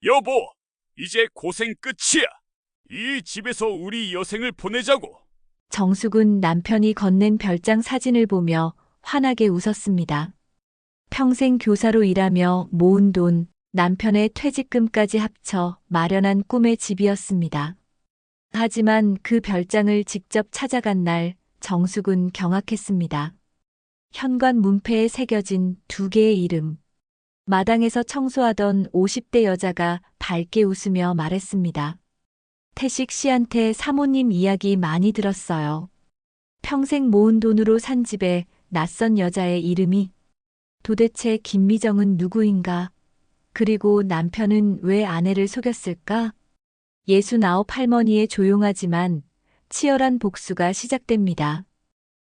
여보, 이제 고생 끝이야. 이 집에서 우리 여생을 보내자고. 정숙은 남편이 건넨 별장 사진을 보며 환하게 웃었습니다. 평생 교사로 일하며 모은 돈, 남편의 퇴직금까지 합쳐 마련한 꿈의 집이었습니다. 하지만 그 별장을 직접 찾아간 날 정숙은 경악했습니다. 현관 문패에 새겨진 두 개의 이름. 마당에서 청소하던 50대 여자가 밝게 웃으며 말했습니다. 태식 씨한테 사모님 이야기 많이 들었어요. 평생 모은 돈으로 산 집에 낯선 여자의 이름이. 도대체 김미정은 누구인가? 그리고 남편은 왜 아내를 속였을까? 69 할머니의 조용하지만 치열한 복수가 시작됩니다.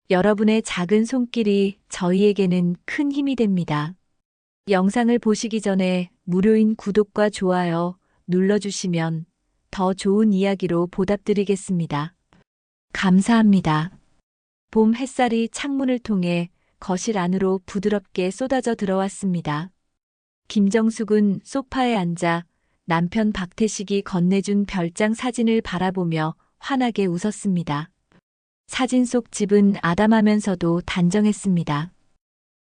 여러분의 작은 손길이 저희에게는 큰 힘이 됩니다. 영상을 보시기 전에 무료인 구독과 좋아요 눌러주시면 더 좋은 이야기로 보답드리겠습니다. 감사합니다. 봄 햇살이 창문을 통해 거실 안으로 부드럽게 쏟아져 들어왔습니다. 김정숙은 소파에 앉아 남편 박태식이 건네준 별장 사진을 바라보며 환하게 웃었습니다. 사진 속 집은 아담하면서도 단정했습니다.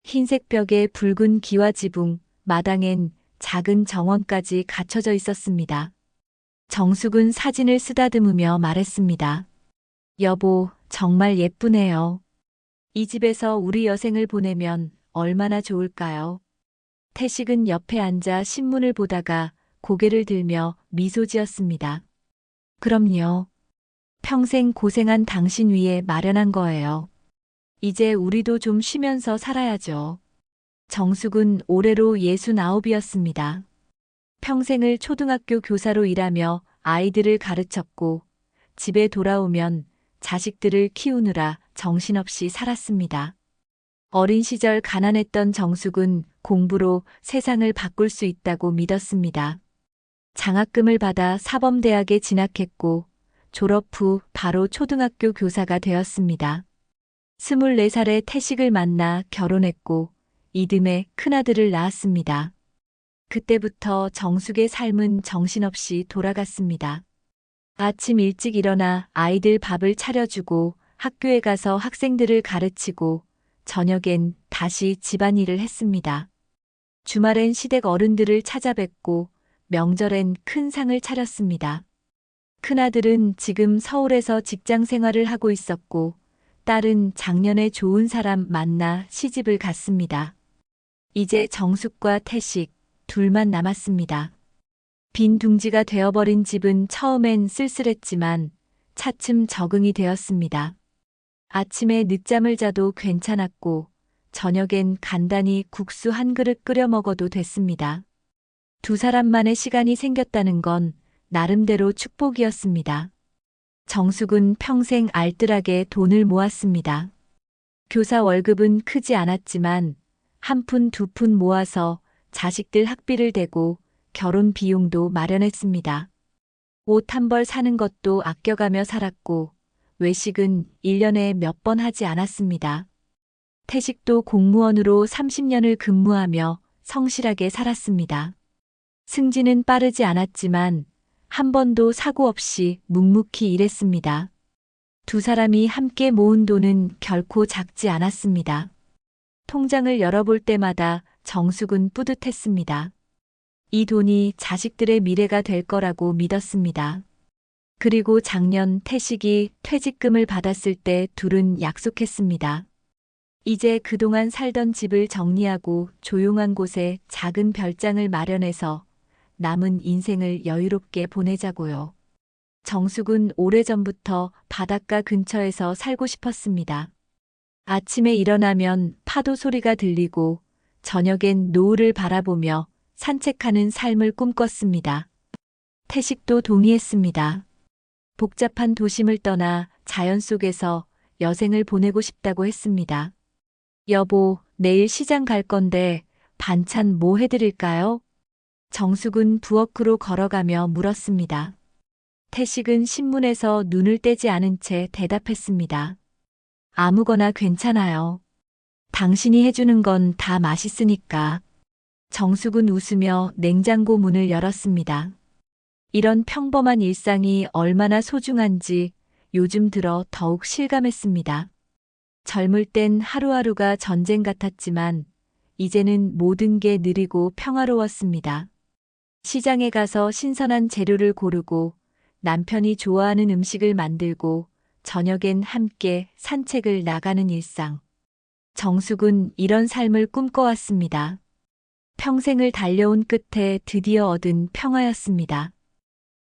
흰색 벽에 붉은 기와 지붕, 마당엔 작은 정원까지 갖춰져 있었습니다. 정숙은 사진을 쓰다듬으며 말했습니다. 여보, 정말 예쁘네요. 이 집에서 우리 여생을 보내면 얼마나 좋을까요? 태식은 옆에 앉아 신문을 보다가 고개를 들며 미소 지었습니다. 그럼요. 평생 고생한 당신 위에 마련한 거예요. 이제 우리도 좀 쉬면서 살아야죠. 정숙은 올해로 69이었습니다. 평생을 초등학교 교사로 일하며 아이들을 가르쳤고 집에 돌아오면 자식들을 키우느라 정신없이 살았습니다. 어린 시절 가난했던 정숙은 공부로 세상을 바꿀 수 있다고 믿었습니다. 장학금을 받아 사범대학에 진학했고 졸업 후 바로 초등학교 교사가 되었습니다. 24살에 태식을 만나 결혼했고 이듬해 큰아들을 낳았습니다. 그때부터 정숙의 삶은 정신없이 돌아갔습니다. 아침 일찍 일어나 아이들 밥을 차려주고 학교에 가서 학생들을 가르치고 저녁엔 다시 집안일을 했습니다. 주말엔 시댁 어른들을 찾아뵙고 명절엔 큰 상을 차렸습니다. 큰아들은 지금 서울에서 직장 생활을 하고 있었고 딸은 작년에 좋은 사람 만나 시집을 갔습니다. 이제 정숙과 태식 둘만 남았습니다. 빈 둥지가 되어버린 집은 처음엔 쓸쓸했지만 차츰 적응이 되었습니다. 아침에 늦잠을 자도 괜찮았고 저녁엔 간단히 국수 한 그릇 끓여 먹어도 됐습니다. 두 사람만의 시간이 생겼다는 건 나름대로 축복이었습니다. 정숙은 평생 알뜰하게 돈을 모았습니다. 교사 월급은 크지 않았지만 한 푼 두 푼 모아서 자식들 학비를 대고 결혼 비용도 마련했습니다. 옷 한 벌 사는 것도 아껴가며 살았고 외식은 1년에 몇 번 하지 않았습니다. 태식도 공무원으로 30년을 근무하며 성실하게 살았습니다. 승진은 빠르지 않았지만 한 번도 사고 없이 묵묵히 일했습니다. 두 사람이 함께 모은 돈은 결코 작지 않았습니다. 통장을 열어볼 때마다 정숙은 뿌듯했습니다. 이 돈이 자식들의 미래가 될 거라고 믿었습니다. 그리고 작년 태식이 퇴직금을 받았을 때 둘은 약속했습니다. 이제 그동안 살던 집을 정리하고 조용한 곳에 작은 별장을 마련해서 남은 인생을 여유롭게 보내자고요. 정숙은 오래전부터 바닷가 근처에서 살고 싶었습니다. 아침에 일어나면 파도 소리가 들리고 저녁엔 노을을 바라보며 산책하는 삶을 꿈꿨습니다. 태식도 동의했습니다. 복잡한 도심을 떠나 자연 속에서 여생을 보내고 싶다고 했습니다. 여보, 내일 시장 갈 건데 반찬 뭐 해드릴까요? 정숙은 부엌으로 걸어가며 물었습니다. 태식은 신문에서 눈을 떼지 않은 채 대답했습니다. 아무거나 괜찮아요. 당신이 해주는 건 다 맛있으니까. 정숙은 웃으며 냉장고 문을 열었습니다. 이런 평범한 일상이 얼마나 소중한지 요즘 들어 더욱 실감했습니다. 젊을 땐 하루하루가 전쟁 같았지만 이제는 모든 게 느리고 평화로웠습니다. 시장에 가서 신선한 재료를 고르고 남편이 좋아하는 음식을 만들고 저녁엔 함께 산책을 나가는 일상. 정숙은 이런 삶을 꿈꿔왔습니다. 평생을 달려온 끝에 드디어 얻은 평화였습니다.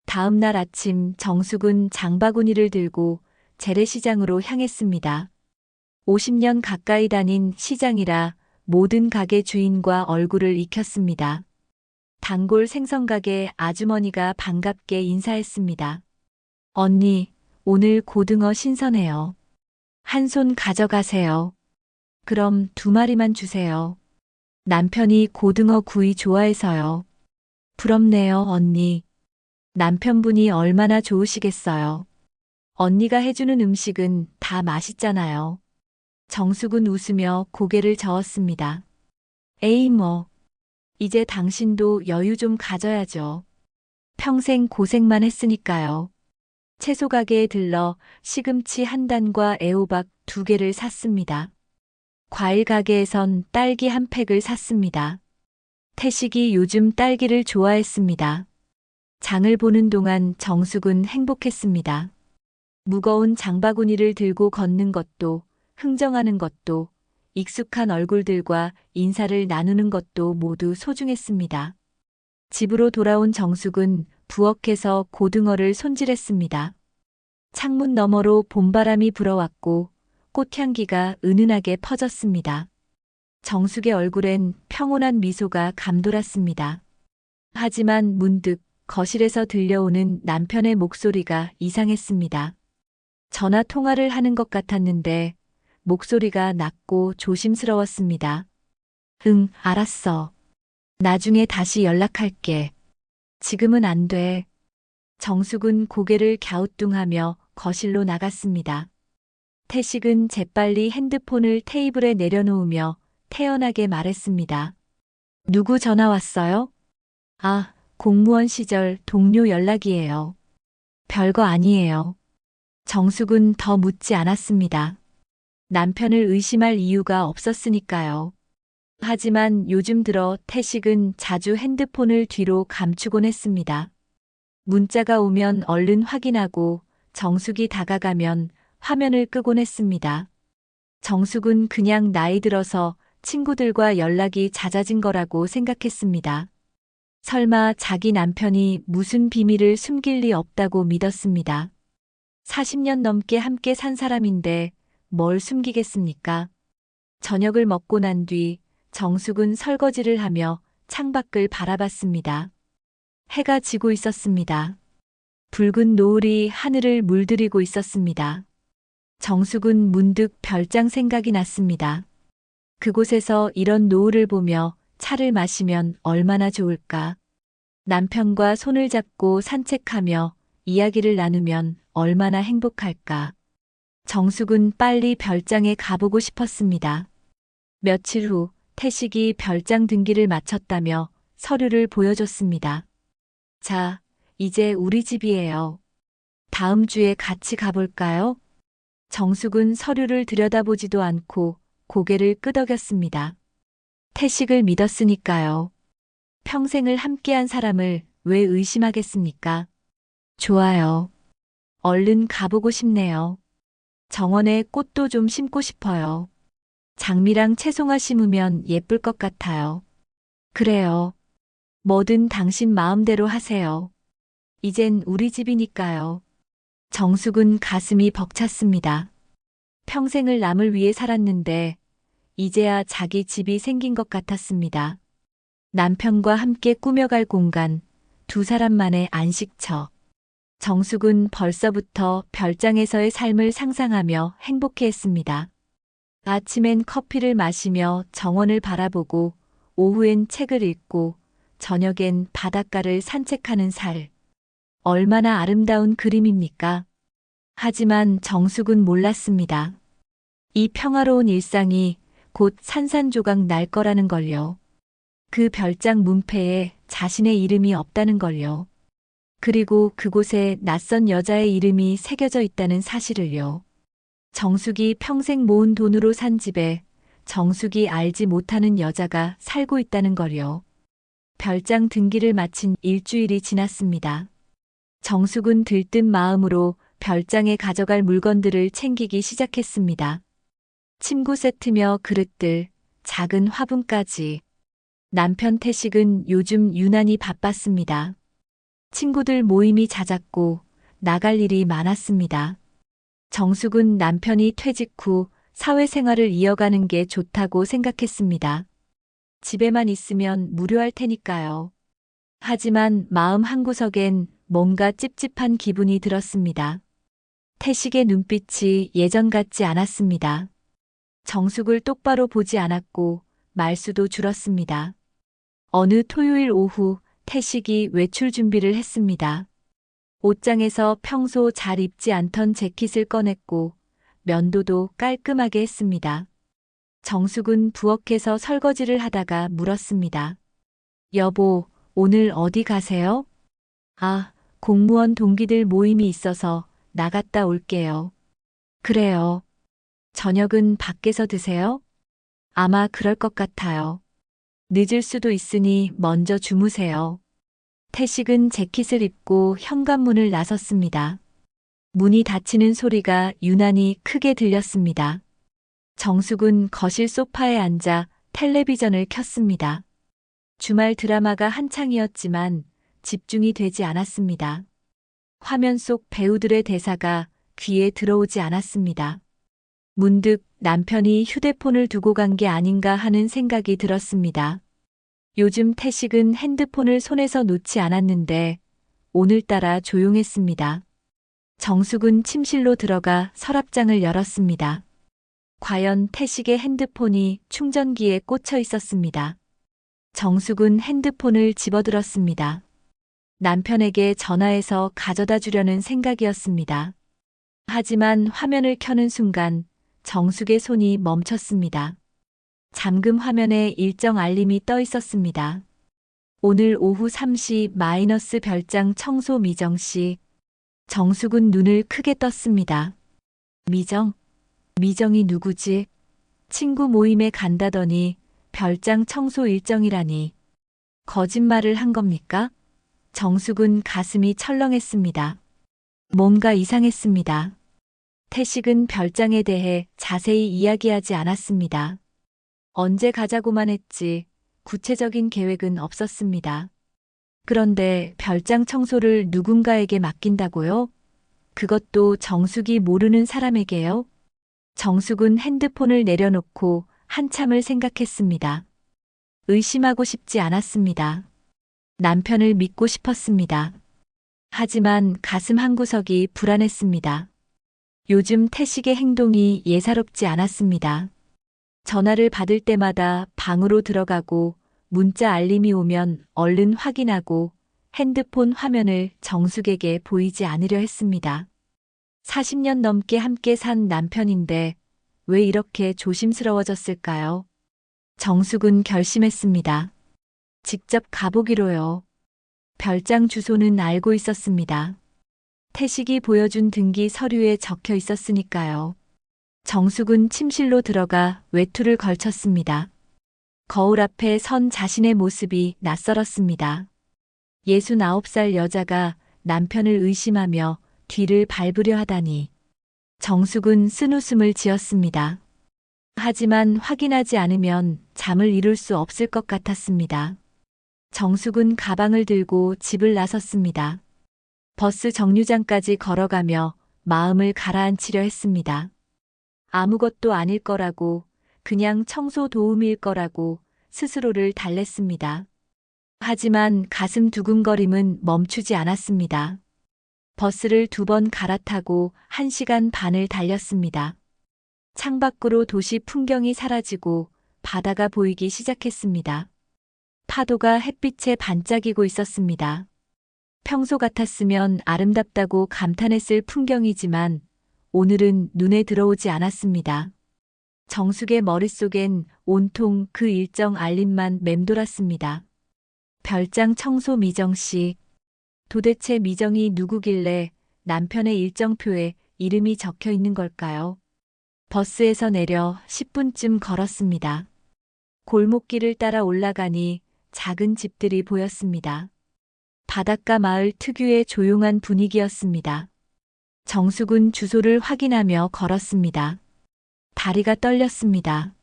다음 날 아침 정숙은 장바구니를 들고 재래시장으로 향했습니다. 50년 가까이 다닌 시장이라 모든 가게 주인과 얼굴을 익혔습니다. 단골 생선가게 아주머니가 반갑게 인사했습니다. 언니, 오늘 고등어 신선해요. 한 손 가져가세요. 그럼 2마리만 주세요. 남편이 고등어 구이 좋아해서요. 부럽네요, 언니. 남편분이 얼마나 좋으시겠어요. 언니가 해주는 음식은 다 맛있잖아요. 정숙은 웃으며 고개를 저었습니다. 에이 뭐. 이제 당신도 여유 좀 가져야죠. 평생 고생만 했으니까요. 채소 가게에 들러 시금치 1단과 애호박 2개를 샀습니다. 과일 가게에선 딸기 1팩을 샀습니다. 태식이 요즘 딸기를 좋아했습니다. 장을 보는 동안 정숙은 행복했습니다. 무거운 장바구니를 들고 걷는 것도, 흥정하는 것도, 익숙한 얼굴들과 인사를 나누는 것도 모두 소중했습니다. 집으로 돌아온 정숙은 부엌에서 고등어를 손질했습니다. 창문 너머로 봄바람이 불어왔고 꽃향기가 은은하게 퍼졌습니다. 정숙의 얼굴엔 평온한 미소가 감돌았습니다. 하지만 문득 거실에서 들려오는 남편의 목소리가 이상했습니다. 전화 통화를 하는 것 같았는데 목소리가 낮고 조심스러웠습니다. 응, 알았어. 나중에 다시 연락할게. 지금은 안 돼. 정숙은 고개를 갸우뚱하며 거실로 나갔습니다. 태식은 재빨리 핸드폰을 테이블에 내려놓으며 태연하게 말했습니다. 누구 전화 왔어요? 아, 공무원 시절 동료 연락이에요. 별거 아니에요. 정숙은 더 묻지 않았습니다. 남편을 의심할 이유가 없었으니까요. 하지만 요즘 들어 태식은 자주 핸드폰을 뒤로 감추곤 했습니다. 문자가 오면 얼른 확인하고 정숙이 다가가면 화면을 끄곤 했습니다. 정숙은 그냥 나이 들어서 친구들과 연락이 잦아진 거라고 생각했습니다. 설마 자기 남편이 무슨 비밀을 숨길 리 없다고 믿었습니다. 40년 넘게 함께 산 사람인데 뭘 숨기겠습니까? 저녁을 먹고 난 뒤 정숙은 설거지를 하며 창밖을 바라봤습니다. 해가 지고 있었습니다. 붉은 노을이 하늘을 물들이고 있었습니다. 정숙은 문득 별장 생각이 났습니다. 그곳에서 이런 노을을 보며 차를 마시면 얼마나 좋을까? 남편과 손을 잡고 산책하며 이야기를 나누면 얼마나 행복할까? 정숙은 빨리 별장에 가보고 싶었습니다. 며칠 후 태식이 별장 등기를 마쳤다며 서류를 보여줬습니다. 자, 이제 우리 집이에요. 다음 주에 같이 가볼까요? 정숙은 서류를 들여다보지도 않고 고개를 끄덕였습니다. 태식을 믿었으니까요. 평생을 함께한 사람을 왜 의심하겠습니까? 좋아요. 얼른 가보고 싶네요. 정원에 꽃도 좀 심고 싶어요. 장미랑 채송화 심으면 예쁠 것 같아요. 그래요. 뭐든 당신 마음대로 하세요. 이젠 우리 집이니까요. 정숙은 가슴이 벅찼습니다. 평생을 남을 위해 살았는데 이제야 자기 집이 생긴 것 같았습니다. 남편과 함께 꾸며갈 공간, 2사람만의 안식처. 정숙은 벌써부터 별장에서의 삶을 상상하며 행복해했습니다. 아침엔 커피를 마시며 정원을 바라보고 오후엔 책을 읽고 저녁엔 바닷가를 산책하는 살. 얼마나 아름다운 그림입니까? 하지만 정숙은 몰랐습니다. 이 평화로운 일상이 곧 산산조각 날 거라는 걸요. 그 별장 문패에 자신의 이름이 없다는 걸요. 그리고 그곳에 낯선 여자의 이름이 새겨져 있다는 사실을요. 정숙이 평생 모은 돈으로 산 집에 정숙이 알지 못하는 여자가 살고 있다는 걸요. 별장 등기를 마친 일주일이 지났습니다. 정숙은 들뜬 마음으로 별장에 가져갈 물건들을 챙기기 시작했습니다. 침구 세트며 그릇들, 작은 화분까지. 남편 태식은 요즘 유난히 바빴습니다. 친구들 모임이 잦았고 나갈 일이 많았습니다. 정숙은 남편이 퇴직 후 사회생활을 이어가는 게 좋다고 생각했습니다. 집에만 있으면 무료할 테니까요. 하지만 마음 한구석엔 뭔가 찝찝한 기분이 들었습니다. 태식의 눈빛이 예전 같지 않았습니다. 정숙을 똑바로 보지 않았고 말수도 줄었습니다. 어느 토요일 오후 태식이 외출 준비를 했습니다. 옷장에서 평소 잘 입지 않던 재킷을 꺼냈고 면도도 깔끔하게 했습니다. 정숙은 부엌에서 설거지를 하다가 물었습니다. 여보, 오늘 어디 가세요? 아, 공무원 동기들 모임이 있어서 나갔다 올게요. 그래요. 저녁은 밖에서 드세요? 아마 그럴 것 같아요. 늦을 수도 있으니 먼저 주무세요. 태식은 재킷을 입고 현관문을 나섰습니다. 문이 닫히는 소리가 유난히 크게 들렸습니다. 정숙은 거실 소파에 앉아 텔레비전을 켰습니다. 주말 드라마가 한창이었지만 집중이 되지 않았습니다. 화면 속 배우들의 대사가 귀에 들어오지 않았습니다. 문득 남편이 휴대폰을 두고 간 게 아닌가 하는 생각이 들었습니다. 요즘 태식은 핸드폰을 손에서 놓지 않았는데 오늘따라 조용했습니다. 정숙은 침실로 들어가 서랍장을 열었습니다. 과연 태식의 핸드폰이 충전기에 꽂혀 있었습니다. 정숙은 핸드폰을 집어들었습니다. 남편에게 전화해서 가져다 주려는 생각이었습니다. 하지만 화면을 켜는 순간 정숙의 손이 멈췄습니다. 잠금 화면에 일정 알림이 떠 있었습니다. 오늘 오후 3시 마이너스 별장 청소 미정 씨. 정숙은 눈을 크게 떴습니다. 미정? 미정이 누구지? 친구 모임에 간다더니 별장 청소 일정이라니. 거짓말을 한 겁니까? 정숙은 가슴이 철렁했습니다. 뭔가 이상했습니다. 태식은 별장에 대해 자세히 이야기하지 않았습니다. 언제 가자고만 했지 구체적인 계획은 없었습니다. 그런데 별장 청소를 누군가에게 맡긴다고요? 그것도 정숙이 모르는 사람에게요? 정숙은 핸드폰을 내려놓고 한참을 생각했습니다. 의심하고 싶지 않았습니다. 남편을 믿고 싶었습니다. 하지만 가슴 한구석이 불안했습니다. 요즘 태식의 행동이 예사롭지 않았습니다. 전화를 받을 때마다 방으로 들어가고 문자 알림이 오면 얼른 확인하고 핸드폰 화면을 정숙에게 보이지 않으려 했습니다. 40년 넘게 함께 산 남편인데 왜 이렇게 조심스러워졌을까요? 정숙은 결심했습니다. 직접 가보기로요. 별장 주소는 알고 있었습니다. 태식이 보여준 등기 서류에 적혀 있었으니까요. 정숙은 침실로 들어가 외투를 걸쳤습니다. 거울 앞에 선 자신의 모습이 낯설었습니다. 69살 여자가 남편을 의심하며 뒤를 밟으려 하다니. 정숙은 쓴웃음을 지었습니다. 하지만 확인하지 않으면 잠을 이룰 수 없을 것 같았습니다. 정숙은 가방을 들고 집을 나섰습니다. 버스 정류장까지 걸어가며 마음을 가라앉히려 했습니다. 아무것도 아닐 거라고, 그냥 청소 도우미일 거라고 스스로를 달랬습니다. 하지만 가슴 두근거림은 멈추지 않았습니다. 버스를 2번 갈아타고 1시간 반을 달렸습니다. 창밖으로 도시 풍경이 사라지고 바다가 보이기 시작했습니다. 파도가 햇빛에 반짝이고 있었습니다. 평소 같았으면 아름답다고 감탄했을 풍경이지만 오늘은 눈에 들어오지 않았습니다. 정숙의 머릿속엔 온통 그 일정 알림만 맴돌았습니다. 별장 청소 미정씨. 도대체 미정이 누구길래 남편의 일정표에 이름이 적혀 있는 걸까요? 버스에서 내려 10분쯤 걸었습니다. 골목길을 따라 올라가니 작은 집들이 보였습니다. 바닷가 마을 특유의 조용한 분위기였습니다. 정숙은 주소를 확인하며 걸었습니다. 다리가 떨렸습니다.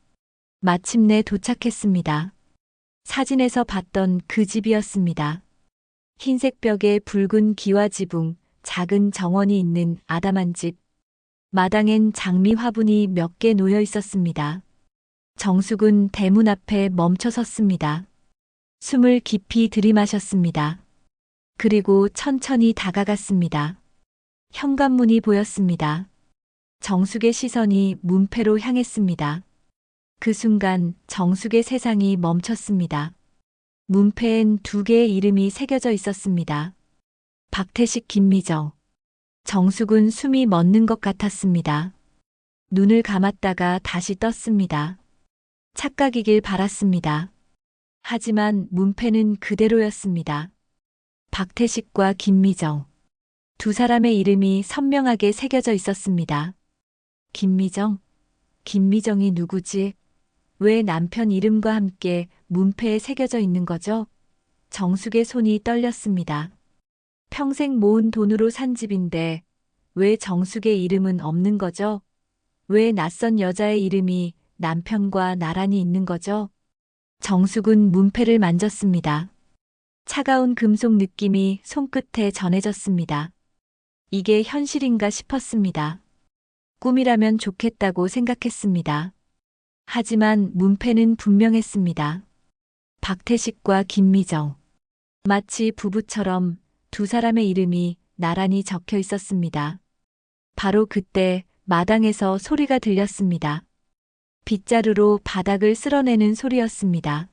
마침내 도착했습니다. 사진에서 봤던 그 집이었습니다. 흰색 벽에 붉은 기와 지붕, 작은 정원이 있는 아담한 집. 마당엔 장미 화분이 몇 개 놓여 있었습니다. 정숙은 대문 앞에 멈춰 섰습니다. 숨을 깊이 들이마셨습니다. 그리고 천천히 다가갔습니다. 현관문이 보였습니다. 정숙의 시선이 문패로 향했습니다. 그 순간 정숙의 세상이 멈췄습니다. 문패엔 2개의 이름이 새겨져 있었습니다. 박태식, 김미정. 정숙은 숨이 멎는 것 같았습니다. 눈을 감았다가 다시 떴습니다. 착각이길 바랐습니다. 하지만 문패는 그대로였습니다. 박태식과 김미정. 2 사람의 이름이 선명하게 새겨져 있었습니다. 김미정? 김미정이 누구지? 왜 남편 이름과 함께 문패에 새겨져 있는 거죠? 정숙의 손이 떨렸습니다. 평생 모은 돈으로 산 집인데 왜 정숙의 이름은 없는 거죠? 왜 낯선 여자의 이름이 남편과 나란히 있는 거죠? 정숙은 문패를 만졌습니다. 차가운 금속 느낌이 손끝에 전해졌습니다. 이게 현실인가 싶었습니다. 꿈이라면 좋겠다고 생각했습니다. 하지만 문패는 분명했습니다. 박태식과 김미정. 마치 부부처럼 2 사람의 이름이 나란히 적혀 있었습니다. 바로 그때 마당에서 소리가 들렸습니다. 빗자루로 바닥을 쓸어내는 소리였습니다.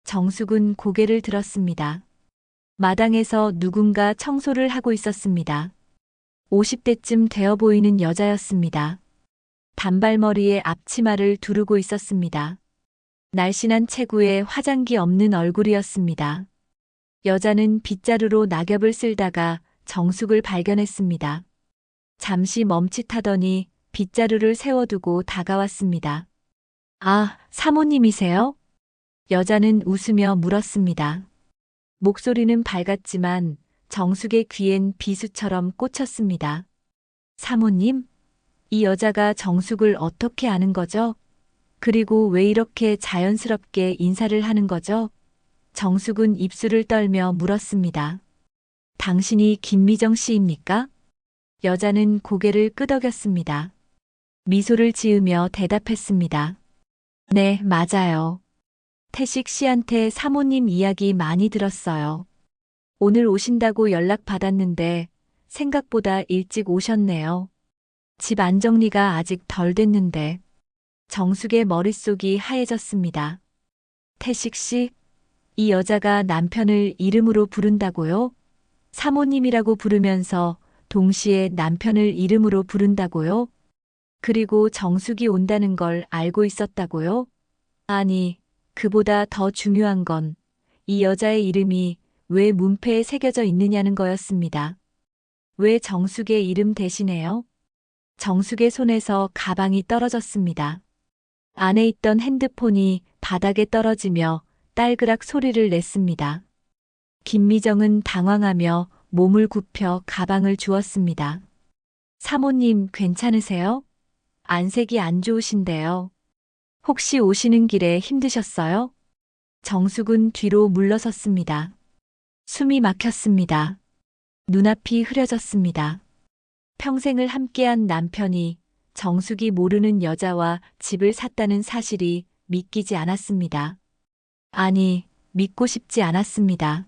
정숙은 고개를 들었습니다. 마당에서 누군가 청소를 하고 있었습니다. 50대쯤 되어 보이는 여자였습니다. 단발머리에 앞치마를 두르고 있었습니다. 날씬한 체구에 화장기 없는 얼굴이었습니다. 여자는 빗자루로 낙엽을 쓸다가 정숙을 발견했습니다. 잠시 멈칫하더니 빗자루를 세워두고 다가왔습니다. 아, 사모님이세요? 여자는 웃으며 물었습니다. 목소리는 밝았지만 정숙의 귀엔 비수처럼 꽂혔습니다. 사모님? 이 여자가 정숙을 어떻게 아는 거죠? 그리고 왜 이렇게 자연스럽게 인사를 하는 거죠? 정숙은 입술을 떨며 물었습니다. 당신이 김미정 씨입니까? 여자는 고개를 끄덕였습니다. 미소를 지으며 대답했습니다. 네, 맞아요. 태식 씨한테 사모님 이야기 많이 들었어요. 오늘 오신다고 연락받았는데 생각보다 일찍 오셨네요. 집 안정리가 아직 덜 됐는데. 정숙의 머릿속이 하얘졌습니다. 태식 씨? 이 여자가 남편을 이름으로 부른다고요? 사모님이라고 부르면서 동시에 남편을 이름으로 부른다고요? 그리고 정숙이 온다는 걸 알고 있었다고요? 아니, 그보다 더 중요한 건 이 여자의 이름이 왜 문패에 새겨져 있느냐는 거였습니다. 왜 정숙의 이름 대신에요? 정숙의 손에서 가방이 떨어졌습니다. 안에 있던 핸드폰이 바닥에 떨어지며 딸그락 소리를 냈습니다. 김미정은 당황하며 몸을 굽혀 가방을 주었습니다. 사모님 괜찮으세요? 안색이 안 좋으신데요. 혹시 오시는 길에 힘드셨어요? 정숙은 뒤로 물러섰습니다. 숨이 막혔습니다. 눈앞이 흐려졌습니다. 평생을 함께한 남편이 정숙이 모르는 여자와 집을 샀다는 사실이 믿기지 않았습니다. 아니, 믿고 싶지 않았습니다.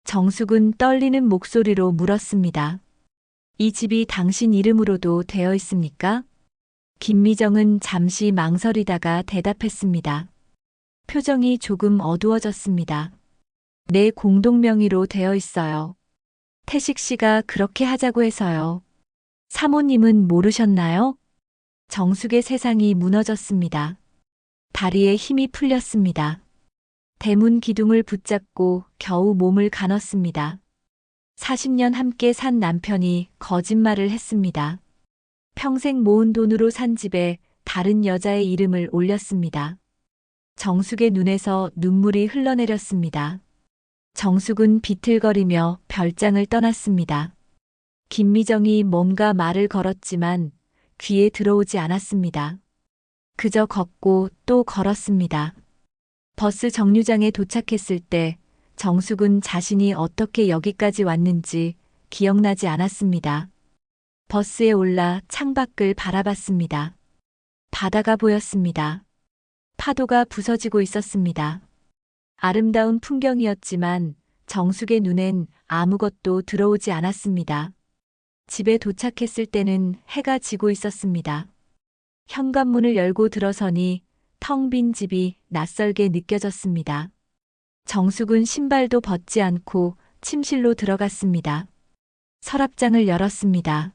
정숙은 떨리는 목소리로 물었습니다. 이 집이 당신 이름으로도 되어 있습니까? 김미정은 잠시 망설이다가 대답했습니다. 표정이 조금 어두워졌습니다. 내 공동명의로 되어 있어요. 태식 씨가 그렇게 하자고 해서요. 사모님은 모르셨나요? 정숙의 세상이 무너졌습니다. 다리에 힘이 풀렸습니다. 대문 기둥을 붙잡고 겨우 몸을 가눴습니다. 40년 함께 산 남편이 거짓말을 했습니다. 평생 모은 돈으로 산 집에 다른 여자의 이름을 올렸습니다. 정숙의 눈에서 눈물이 흘러내렸습니다. 정숙은 비틀거리며 별장을 떠났습니다. 김미정이 뭔가 말을 걸었지만 귀에 들어오지 않았습니다. 그저 걷고 또 걸었습니다. 버스 정류장에 도착했을 때 정숙은 자신이 어떻게 여기까지 왔는지 기억나지 않았습니다. 버스에 올라 창밖을 바라봤습니다. 바다가 보였습니다. 파도가 부서지고 있었습니다. 아름다운 풍경이었지만 정숙의 눈엔 아무것도 들어오지 않았습니다. 집에 도착했을 때는 해가 지고 있었습니다. 현관문을 열고 들어서니 텅 빈 집이 낯설게 느껴졌습니다. 정숙은 신발도 벗지 않고 침실로 들어갔습니다. 서랍장을 열었습니다.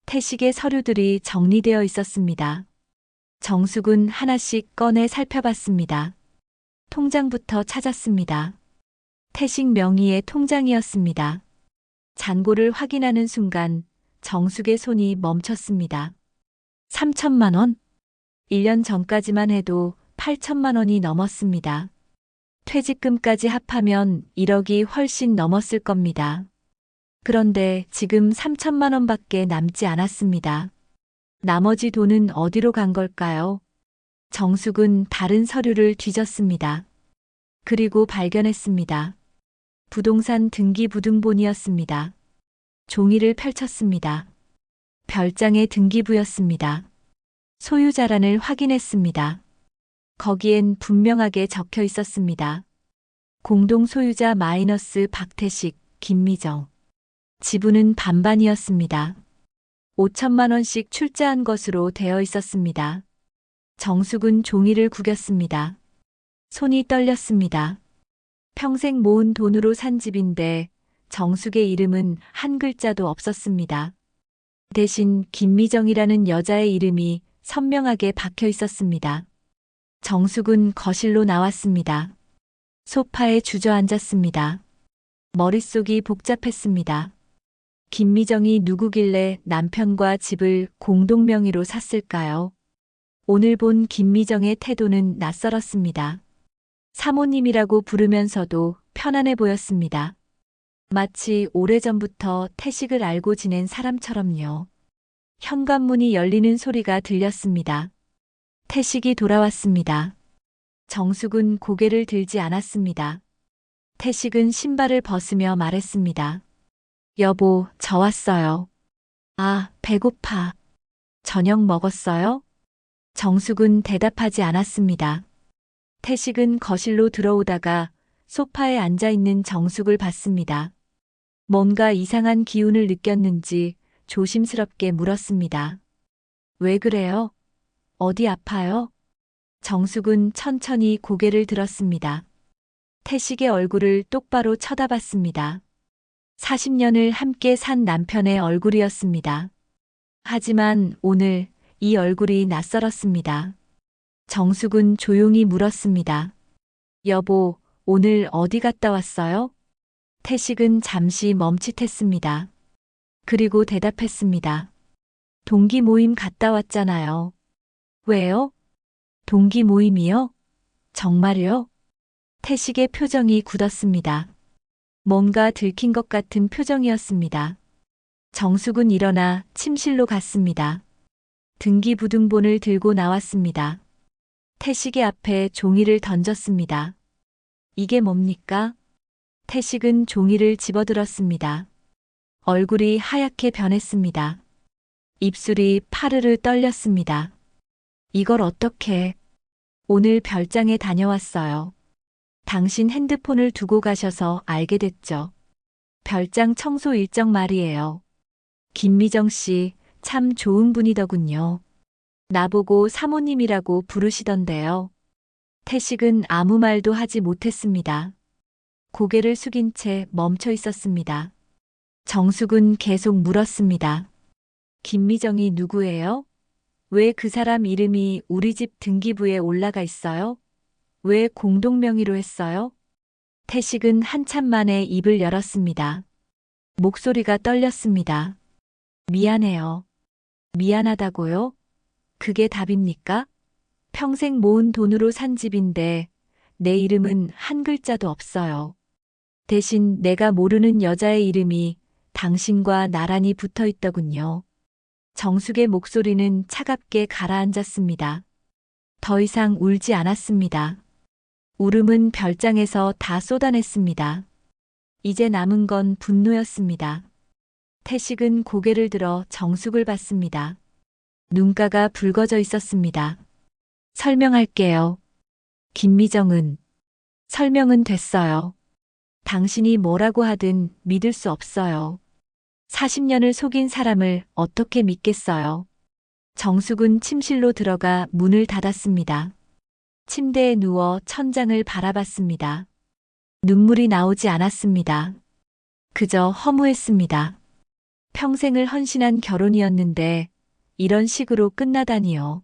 태식의 서류들이 정리되어 있었습니다. 정숙은 하나씩 꺼내 살펴봤습니다. 통장부터 찾았습니다. 태식 명의의 통장이었습니다. 잔고를 확인하는 순간 정숙의 손이 멈췄습니다. 3천만 원? 1년 전까지만 해도 8천만 원이 넘었습니다. 퇴직금까지 합하면 1억이 훨씬 넘었을 겁니다. 그런데 지금 3천만 원밖에 남지 않았습니다. 나머지 돈은 어디로 간 걸까요? 정숙은 다른 서류를 뒤졌습니다. 그리고 발견했습니다. 부동산 등기부등본이었습니다. 종이를 펼쳤습니다. 별장의 등기부였습니다. 소유자란을 확인했습니다. 거기엔 분명하게 적혀 있었습니다. 공동 소유자 마이너스 박태식, 김미정. 지분은 반반이었습니다. 5천만 원씩 출자한 것으로 되어 있었습니다. 정숙은 종이를 구겼습니다. 손이 떨렸습니다. 평생 모은 돈으로 산 집인데 정숙의 이름은 한 글자도 없었습니다. 대신 김미정이라는 여자의 이름이 선명하게 박혀 있었습니다. 정숙은 거실로 나왔습니다. 소파에 주저앉았습니다. 머릿속이 복잡했습니다. 김미정이 누구길래 남편과 집을 공동 명의로 샀을까요? 오늘 본 김미정의 태도는 낯설었습니다. 사모님이라고 부르면서도 편안해 보였습니다. 마치 오래전부터 태식을 알고 지낸 사람처럼요. 현관문이 열리는 소리가 들렸습니다. 태식이 돌아왔습니다. 정숙은 고개를 들지 않았습니다. 태식은 신발을 벗으며 말했습니다. 여보, 저 왔어요. 아, 배고파. 저녁 먹었어요? 정숙은 대답하지 않았습니다. 태식은 거실로 들어오다가 소파에 앉아 있는 정숙을 봤습니다. 뭔가 이상한 기운을 느꼈는지 조심스럽게 물었습니다. 왜 그래요? 어디 아파요? 정숙은 천천히 고개를 들었습니다. 태식의 얼굴을 똑바로 쳐다봤습니다. 40년을 함께 산 남편의 얼굴이었습니다. 하지만 오늘 이 얼굴이 낯설었습니다. 정숙은 조용히 물었습니다. 여보, 오늘 어디 갔다 왔어요? 태식은 잠시 멈칫했습니다. 그리고 대답했습니다. 동기 모임 갔다 왔잖아요. 왜요? 동기 모임이요? 정말요? 태식의 표정이 굳었습니다. 뭔가 들킨 것 같은 표정이었습니다. 정숙은 일어나 침실로 갔습니다. 등기부등본을 들고 나왔습니다. 태식의 앞에 종이를 던졌습니다. 이게 뭡니까? 태식은 종이를 집어들었습니다. 얼굴이 하얗게 변했습니다. 입술이 파르르 떨렸습니다. 이걸 어떻게? 오늘 별장에 다녀왔어요. 당신 핸드폰을 두고 가셔서 알게 됐죠. 별장 청소 일정 말이에요. 김미정 씨, 참 좋은 분이더군요. 나보고 사모님이라고 부르시던데요. 태식은 아무 말도 하지 못했습니다. 고개를 숙인 채 멈춰 있었습니다. 정숙은 계속 물었습니다. 김미정이 누구예요? 왜 그 사람 이름이 우리 집 등기부에 올라가 있어요? 왜 공동명의로 했어요? 태식은 한참 만에 입을 열었습니다. 목소리가 떨렸습니다. 미안해요. 미안하다고요? 그게 답입니까? 평생 모은 돈으로 산 집인데 내 이름은 한 글자도 없어요. 대신 내가 모르는 여자의 이름이 당신과 나란히 붙어 있더군요. 정숙의 목소리는 차갑게 가라앉았습니다. 더 이상 울지 않았습니다. 울음은 별장에서 다 쏟아냈습니다. 이제 남은 건 분노였습니다. 태식은 고개를 들어 정숙을 봤습니다. 눈가가 붉어져 있었습니다. 설명할게요. 김미정은. 설명은 됐어요. 당신이 뭐라고 하든 믿을 수 없어요. 40년을 속인 사람을 어떻게 믿겠어요? 정숙은 침실로 들어가 문을 닫았습니다. 침대에 누워 천장을 바라봤습니다. 눈물이 나오지 않았습니다. 그저 허무했습니다. 평생을 헌신한 결혼이었는데 이런 식으로 끝나다니요.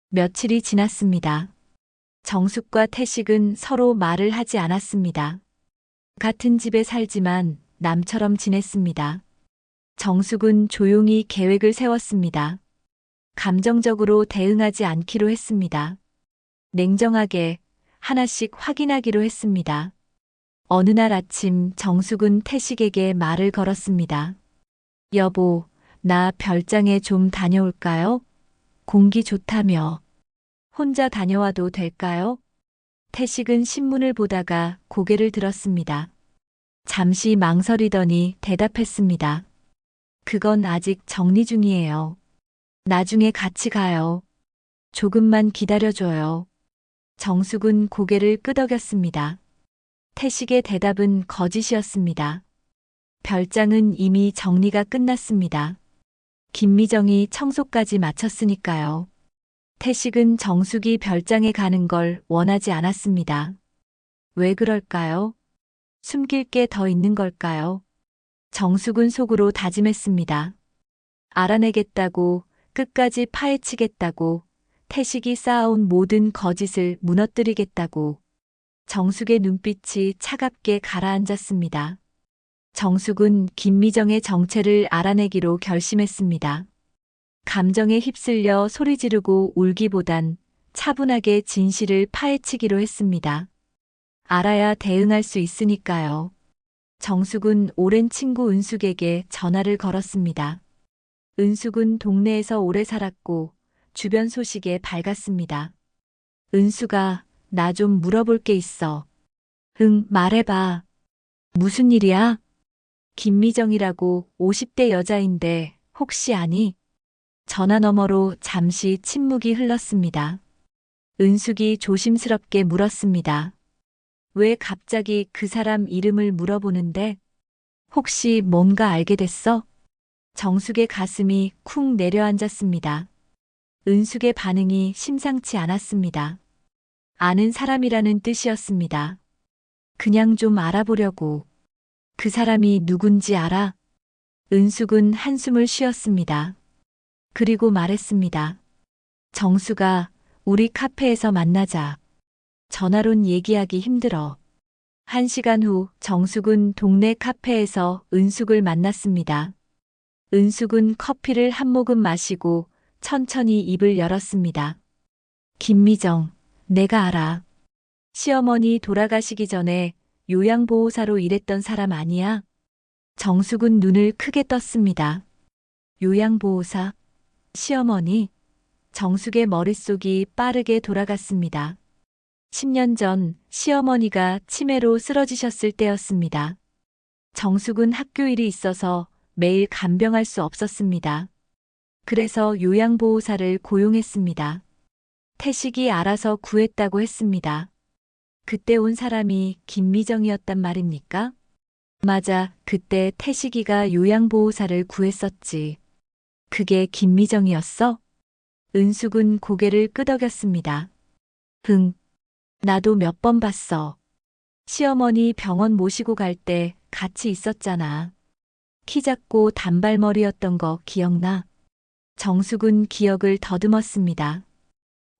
며칠이 지났습니다. 정숙과 태식은 서로 말을 하지 않았습니다. 같은 집에 살지만 남처럼 지냈습니다. 정숙은 조용히 계획을 세웠습니다. 감정적으로 대응하지 않기로 했습니다. 냉정하게 하나씩 확인하기로 했습니다. 어느 날 아침 정숙은 태식에게 말을 걸었습니다. 여보, 나 별장에 좀 다녀올까요? 공기 좋다며. 혼자 다녀와도 될까요? 태식은 신문을 보다가 고개를 들었습니다. 잠시 망설이더니 대답했습니다. 그건 아직 정리 중이에요. 나중에 같이 가요. 조금만 기다려줘요. 정숙은 고개를 끄덕였습니다. 태식의 대답은 거짓이었습니다. 별장은 이미 정리가 끝났습니다. 김미정이 청소까지 마쳤으니까요. 태식은 정숙이 별장에 가는 걸 원하지 않았습니다. 왜 그럴까요? 숨길 게 더 있는 걸까요? 정숙은 속으로 다짐했습니다. 알아내겠다고, 끝까지 파헤치겠다고, 태식이 쌓아온 모든 거짓을 무너뜨리겠다고. 정숙의 눈빛이 차갑게 가라앉았습니다. 정숙은 김미정의 정체를 알아내기로 결심했습니다. 감정에 휩쓸려 소리 지르고 울기보단 차분하게 진실을 파헤치기로 했습니다. 알아야 대응할 수 있으니까요. 정숙은 오랜 친구 은숙에게 전화를 걸었습니다. 은숙은 동네에서 오래 살았고 주변 소식에 밝았습니다. 은숙아, 나 좀 물어볼 게 있어. 응, 말해봐. 무슨 일이야? 김미정이라고 50대 여자인데 혹시 아니? 전화 너머로 잠시 침묵이 흘렀습니다. 은숙이 조심스럽게 물었습니다. 왜 갑자기 그 사람 이름을 물어보는데? 혹시 뭔가 알게 됐어? 정숙의 가슴이 쿵 내려앉았습니다. 은숙의 반응이 심상치 않았습니다. 아는 사람이라는 뜻이었습니다. 그냥 좀 알아보려고. 그 사람이 누군지 알아? 은숙은 한숨을 쉬었습니다. 그리고 말했습니다. 정수가 우리 카페에서 만나자. 전화론 얘기하기 힘들어. 1시간 후 정숙은 동네 카페에서 은숙을 만났습니다. 은숙은 커피를 한 모금 마시고 천천히 입을 열었습니다. 김미정, 내가 알아. 시어머니 돌아가시기 전에 요양보호사로 일했던 사람 아니야? 정숙은 눈을 크게 떴습니다. 요양보호사? 시어머니? 정숙의 머릿속이 빠르게 돌아갔습니다. 10년 전 시어머니가 치매로 쓰러지셨을 때였습니다. 정숙은 학교 일이 있어서 매일 간병할 수 없었습니다. 그래서 요양보호사를 고용했습니다. 태식이 알아서 구했다고 했습니다. 그때 온 사람이 김미정이었단 말입니까? 맞아, 그때 태식이가 요양보호사를 구했었지. 그게 김미정이었어? 은숙은 고개를 끄덕였습니다. 응, 나도 몇 번 봤어. 시어머니 병원 모시고 갈 때 같이 있었잖아. 키 작고 단발머리였던 거 기억나? 정숙은 기억을 더듬었습니다.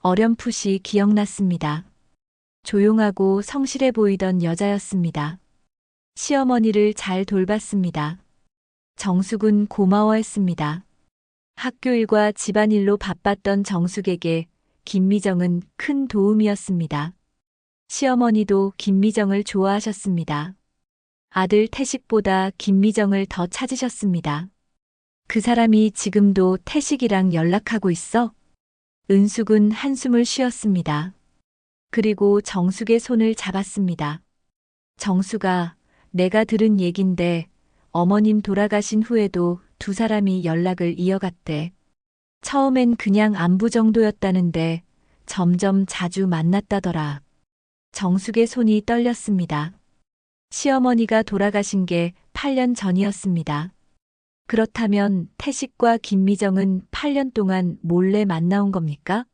어렴풋이 기억났습니다. 조용하고 성실해 보이던 여자였습니다. 시어머니를 잘 돌봤습니다. 정숙은 고마워했습니다. 학교 일과 집안일로 바빴던 정숙에게 김미정은 큰 도움이었습니다. 시어머니도 김미정을 좋아하셨습니다. 아들 태식보다 김미정을 더 찾으셨습니다. 그 사람이 지금도 태식이랑 연락하고 있어? 은숙은 한숨을 쉬었습니다. 그리고 정숙의 손을 잡았습니다. 정숙아, 내가 들은 얘긴데 어머님 돌아가신 후에도 두 사람이 연락을 이어갔대. 처음엔 그냥 안부 정도였다는데 점점 자주 만났다더라. 정숙의 손이 떨렸습니다. 시어머니가 돌아가신 게 8년 전이었습니다. 그렇다면 태식과 김미정은 8년 동안 몰래 만나온 겁니까?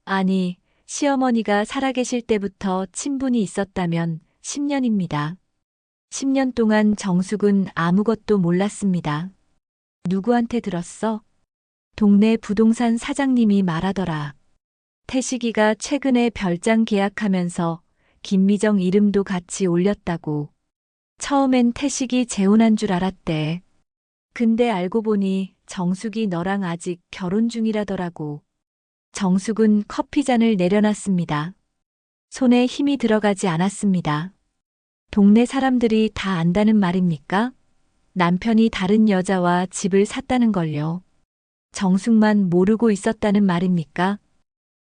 아니, 시어머니가 살아계실 때부터 친분이 있었다면 10년입니다. 10년 동안 정숙은 아무것도 몰랐습니다. 누구한테 들었어? 동네 부동산 사장님이 말하더라. 태식이가 최근에 별장 계약하면서 김미정 이름도 같이 올렸다고. 처음엔 태식이 재혼한 줄 알았대. 근데 알고 보니 정숙이 너랑 아직 결혼 중이라더라고. 정숙은 커피잔을 내려놨습니다. 손에 힘이 들어가지 않았습니다. 동네 사람들이 다 안다는 말입니까? 남편이 다른 여자와 집을 샀다는 걸요. 정숙만 모르고 있었다는 말입니까?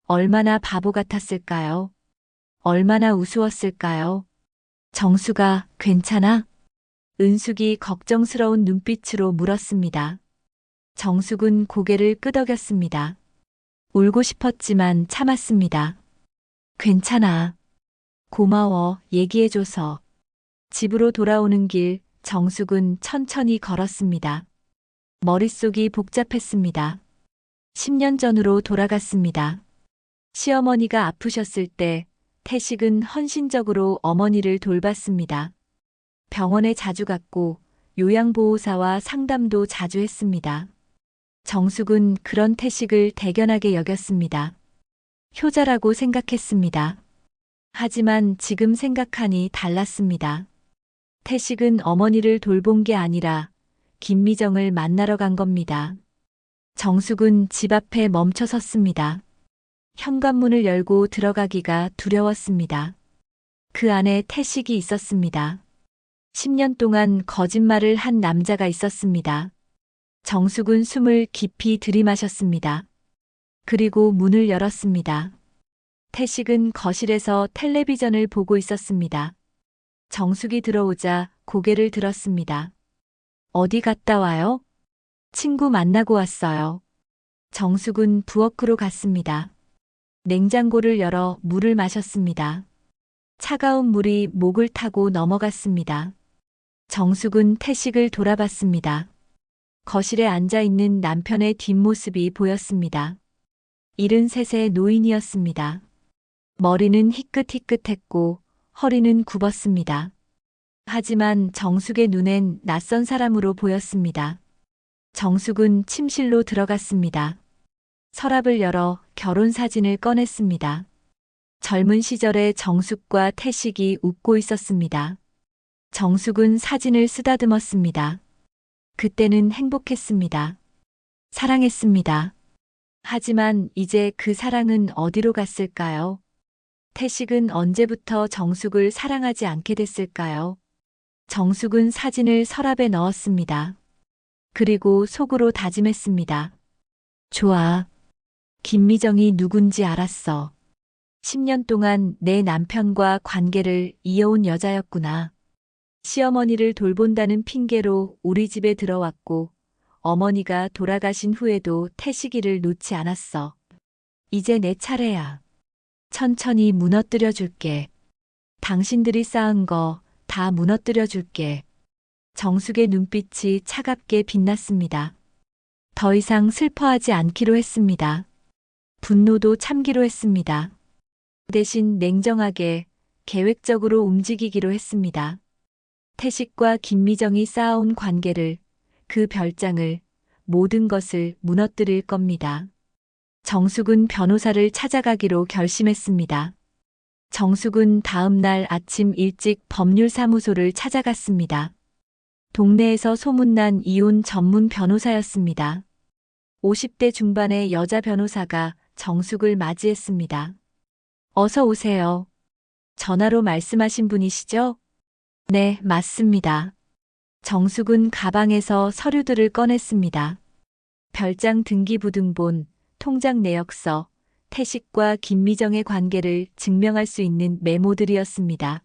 얼마나 바보 같았을까요? 얼마나 우스웠을까요? 정숙아, 괜찮아? 은숙이 걱정스러운 눈빛으로 물었습니다. 정숙은 고개를 끄덕였습니다. 울고 싶었지만 참았습니다. 괜찮아. 고마워, 얘기해줘서. 집으로 돌아오는 길, 정숙은 천천히 걸었습니다. 머릿속이 복잡했습니다. 10년 전으로 돌아갔습니다. 시어머니가 아프셨을 때 태식은 헌신적으로 어머니를 돌봤습니다. 병원에 자주 갔고 요양보호사와 상담도 자주 했습니다. 정숙은 그런 태식을 대견하게 여겼습니다. 효자라고 생각했습니다. 하지만 지금 생각하니 달랐습니다. 태식은 어머니를 돌본 게 아니라 김미정을 만나러 간 겁니다. 정숙은 집 앞에 멈춰 섰습니다. 현관문을 열고 들어가기가 두려웠습니다. 그 안에 태식이 있었습니다. 10년 동안 거짓말을 한 남자가 있었습니다. 정숙은 숨을 깊이 들이마셨습니다. 그리고 문을 열었습니다. 태식은 거실에서 텔레비전을 보고 있었습니다. 정숙이 들어오자 고개를 들었습니다. 어디 갔다 와요? 친구 만나고 왔어요. 정숙은 부엌으로 갔습니다. 냉장고를 열어 물을 마셨습니다. 차가운 물이 목을 타고 넘어갔습니다. 정숙은 태식을 돌아봤습니다. 거실에 앉아 있는 남편의 뒷모습이 보였습니다. 73의 노인이었습니다. 머리는 희끗희끗했고 허리는 굽었습니다. 하지만 정숙의 눈엔 낯선 사람으로 보였습니다. 정숙은 침실로 들어갔습니다. 서랍을 열어 결혼 사진을 꺼냈습니다. 젊은 시절의 정숙과 태식이 웃고 있었습니다. 정숙은 사진을 쓰다듬었습니다. 그때는 행복했습니다. 사랑했습니다. 하지만 이제 그 사랑은 어디로 갔을까요? 태식은 언제부터 정숙을 사랑하지 않게 됐을까요? 정숙은 사진을 서랍에 넣었습니다. 그리고 속으로 다짐했습니다. 좋아. 김미정이 누군지 알았어. 10년 동안 내 남편과 관계를 이어온 여자였구나. 시어머니를 돌본다는 핑계로 우리 집에 들어왔고 어머니가 돌아가신 후에도 태식이를 놓지 않았어. 이제 내 차례야. 천천히 무너뜨려 줄게. 당신들이 쌓은 거 다 무너뜨려 줄게. 정숙의 눈빛이 차갑게 빛났습니다. 더 이상 슬퍼하지 않기로 했습니다. 분노도 참기로 했습니다. 대신 냉정하게, 계획적으로 움직이기로 했습니다. 태식과 김미정이 쌓아온 관계를, 그 별장을 모든 것을 무너뜨릴 겁니다. 정숙은 변호사를 찾아가기로 결심했습니다. 정숙은 다음 날 아침 일찍 법률사무소를 찾아갔습니다. 동네에서 소문난 이혼 전문 변호사였습니다. 50대 중반의 여자 변호사가 정숙을 맞이했습니다. 어서 오세요. 전화로 말씀하신 분이시죠? 네, 맞습니다. 정숙은 가방에서 서류들을 꺼냈습니다. 별장 등기부등본, 통장 내역서, 태식과 김미정의 관계를 증명할 수 있는 메모들이었습니다.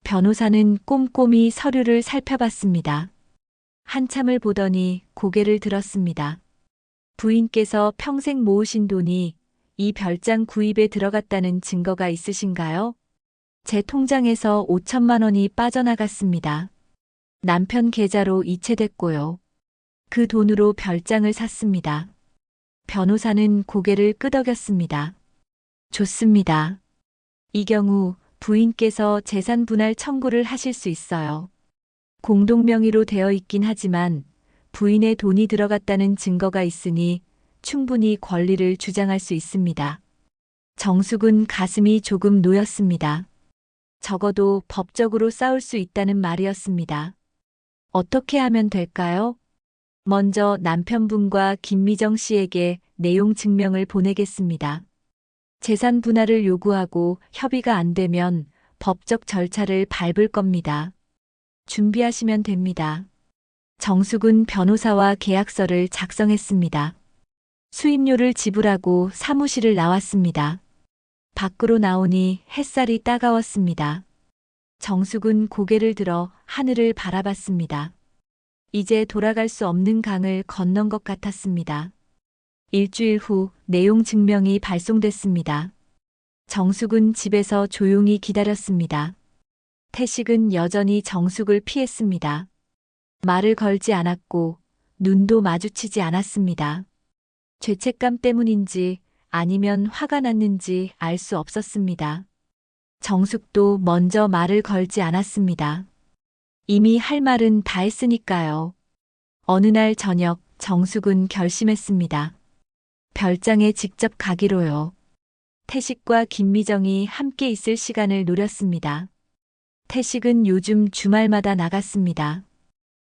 변호사는 꼼꼼히 서류를 살펴봤습니다. 한참을 보더니 고개를 들었습니다. 부인께서 평생 모으신 돈이 이 별장 구입에 들어갔다는 증거가 있으신가요? 제 통장에서 5천만 원이 빠져나갔습니다. 남편 계좌로 이체됐고요. 그 돈으로 별장을 샀습니다. 변호사는 고개를 끄덕였습니다. 좋습니다. 이 경우 부인께서 재산 분할 청구를 하실 수 있어요. 공동명의로 되어 있긴 하지만 부인의 돈이 들어갔다는 증거가 있으니 충분히 권리를 주장할 수 있습니다. 정숙은 가슴이 조금 놓였습니다. 적어도 법적으로 싸울 수 있다는 말이었습니다. 어떻게 하면 될까요? 먼저 남편분과 김미정 씨에게 내용 증명을 보내겠습니다. 재산 분할을 요구하고 협의가 안 되면 법적 절차를 밟을 겁니다. 준비하시면 됩니다. 정숙은 변호사와 계약서를 작성했습니다. 수임료를 지불하고 사무실을 나왔습니다. 밖으로 나오니 햇살이 따가웠습니다. 정숙은 고개를 들어 하늘을 바라봤습니다. 이제 돌아갈 수 없는 강을 건넌 것 같았습니다. 일주일 후 내용 증명이 발송됐습니다. 정숙은 집에서 조용히 기다렸습니다. 태식은 여전히 정숙을 피했습니다. 말을 걸지 않았고 눈도 마주치지 않았습니다. 죄책감 때문인지 아니면 화가 났는지 알 수 없었습니다. 정숙도 먼저 말을 걸지 않았습니다. 이미 할 말은 다 했으니까요. 어느 날 저녁 정숙은 결심했습니다. 별장에 직접 가기로요. 태식과 김미정이 함께 있을 시간을 노렸습니다. 태식은 요즘 주말마다 나갔습니다.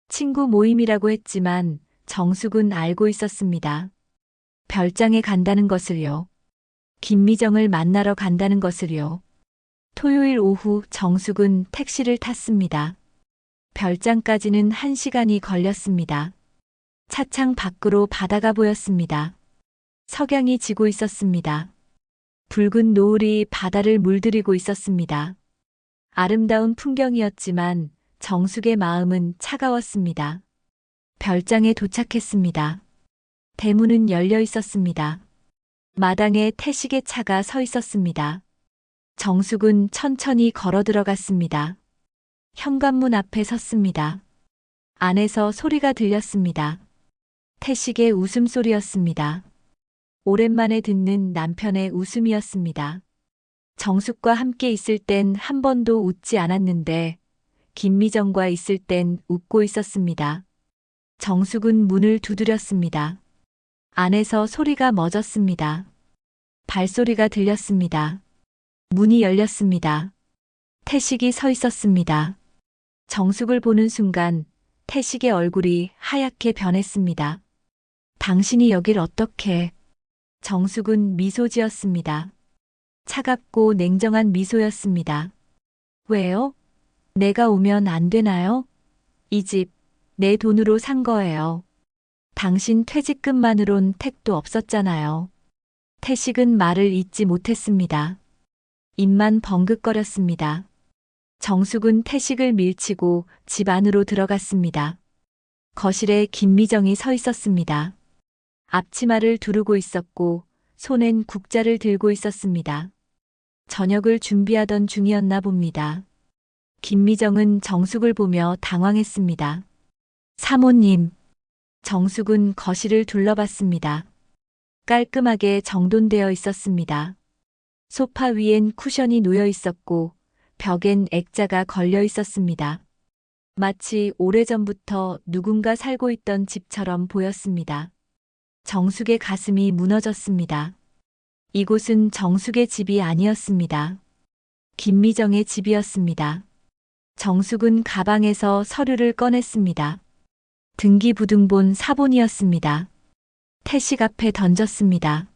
친구 모임이라고 했지만 정숙은 알고 있었습니다. 별장에 간다는 것을요. 김미정을 만나러 간다는 것을요. 토요일 오후 정숙은 택시를 탔습니다. 별장까지는 1시간이 걸렸습니다. 차창 밖으로 바다가 보였습니다. 석양이 지고 있었습니다. 붉은 노을이 바다를 물들이고 있었습니다. 아름다운 풍경이었지만 정숙의 마음은 차가웠습니다. 별장에 도착했습니다. 대문은 열려 있었습니다. 마당에 태식의 차가 서 있었습니다. 정숙은 천천히 걸어 들어갔습니다. 현관문 앞에 섰습니다. 안에서 소리가 들렸습니다. 태식의 웃음소리였습니다. 오랜만에 듣는 남편의 웃음이었습니다. 정숙과 함께 있을 땐 한 번도 웃지 않았는데 김미정과 있을 땐 웃고 있었습니다. 정숙은 문을 두드렸습니다. 안에서 소리가 멎었습니다. 발소리가 들렸습니다. 문이 열렸습니다. 태식이 서 있었습니다. 정숙을 보는 순간 태식의 얼굴이 하얗게 변했습니다. 당신이 여길 어떻게? 정숙은 미소 지었습니다. 차갑고 냉정한 미소였습니다. 왜요? 내가 오면 안 되나요? 이 집, 내 돈으로 산 거예요. 당신 퇴직금만으론 택도 없었잖아요. 태식은 말을 잇지 못했습니다. 입만 벙긋거렸습니다. 정숙은 태식을 밀치고 집 안으로 들어갔습니다. 거실에 김미정이 서 있었습니다. 앞치마를 두르고 있었고 손엔 국자를 들고 있었습니다. 저녁을 준비하던 중이었나 봅니다. 김미정은 정숙을 보며 당황했습니다. 사모님. 정숙은 거실을 둘러봤습니다. 깔끔하게 정돈되어 있었습니다. 소파 위엔 쿠션이 놓여 있었고 벽엔 액자가 걸려 있었습니다. 마치 오래전부터 누군가 살고 있던 집처럼 보였습니다. 정숙의 가슴이 무너졌습니다. 이곳은 정숙의 집이 아니었습니다. 김미정의 집이었습니다. 정숙은 가방에서 서류를 꺼냈습니다. 등기부등본 사본이었습니다. 태식 앞에 던졌습니다.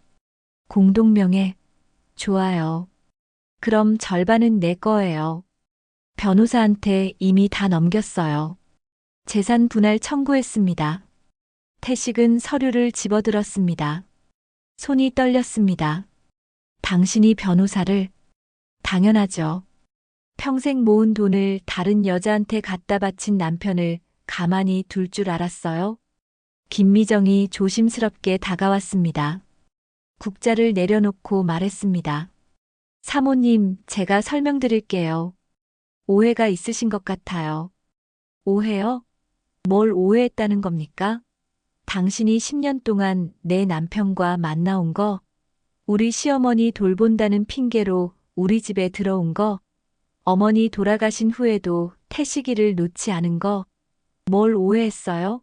공동명예. 좋아요. 그럼 절반은 내 거예요. 변호사한테 이미 다 넘겼어요. 재산 분할 청구했습니다. 태식은 서류를 집어들었습니다. 손이 떨렸습니다. 당신이 변호사를? 당연하죠. 평생 모은 돈을 다른 여자한테 갖다 바친 남편을 가만히 둘 줄 알았어요? 김미정이 조심스럽게 다가왔습니다. 국자를 내려놓고 말했습니다. 사모님, 제가 설명드릴게요. 오해가 있으신 것 같아요. 오해요? 뭘 오해했다는 겁니까? 당신이 10년 동안 내 남편과 만나온 거, 우리 시어머니 돌본다는 핑계로 우리 집에 들어온 거, 어머니 돌아가신 후에도 태식이를 놓지 않은 거, 뭘 오해했어요?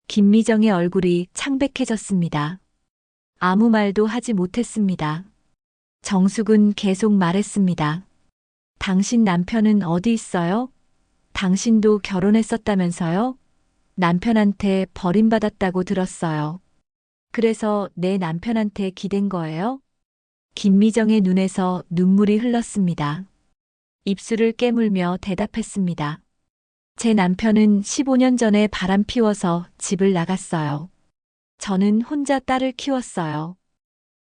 김미정의 얼굴이 창백해졌습니다. 아무 말도 하지 못했습니다. 정숙은 계속 말했습니다. 당신 남편은 어디 있어요? 당신도 결혼했었다면서요? 남편한테 버림받았다고 들었어요. 그래서 내 남편한테 기댄 거예요? 김미정의 눈에서 눈물이 흘렀습니다. 입술을 깨물며 대답했습니다. 제 남편은 15년 전에 바람 피워서 집을 나갔어요. 저는 혼자 딸을 키웠어요.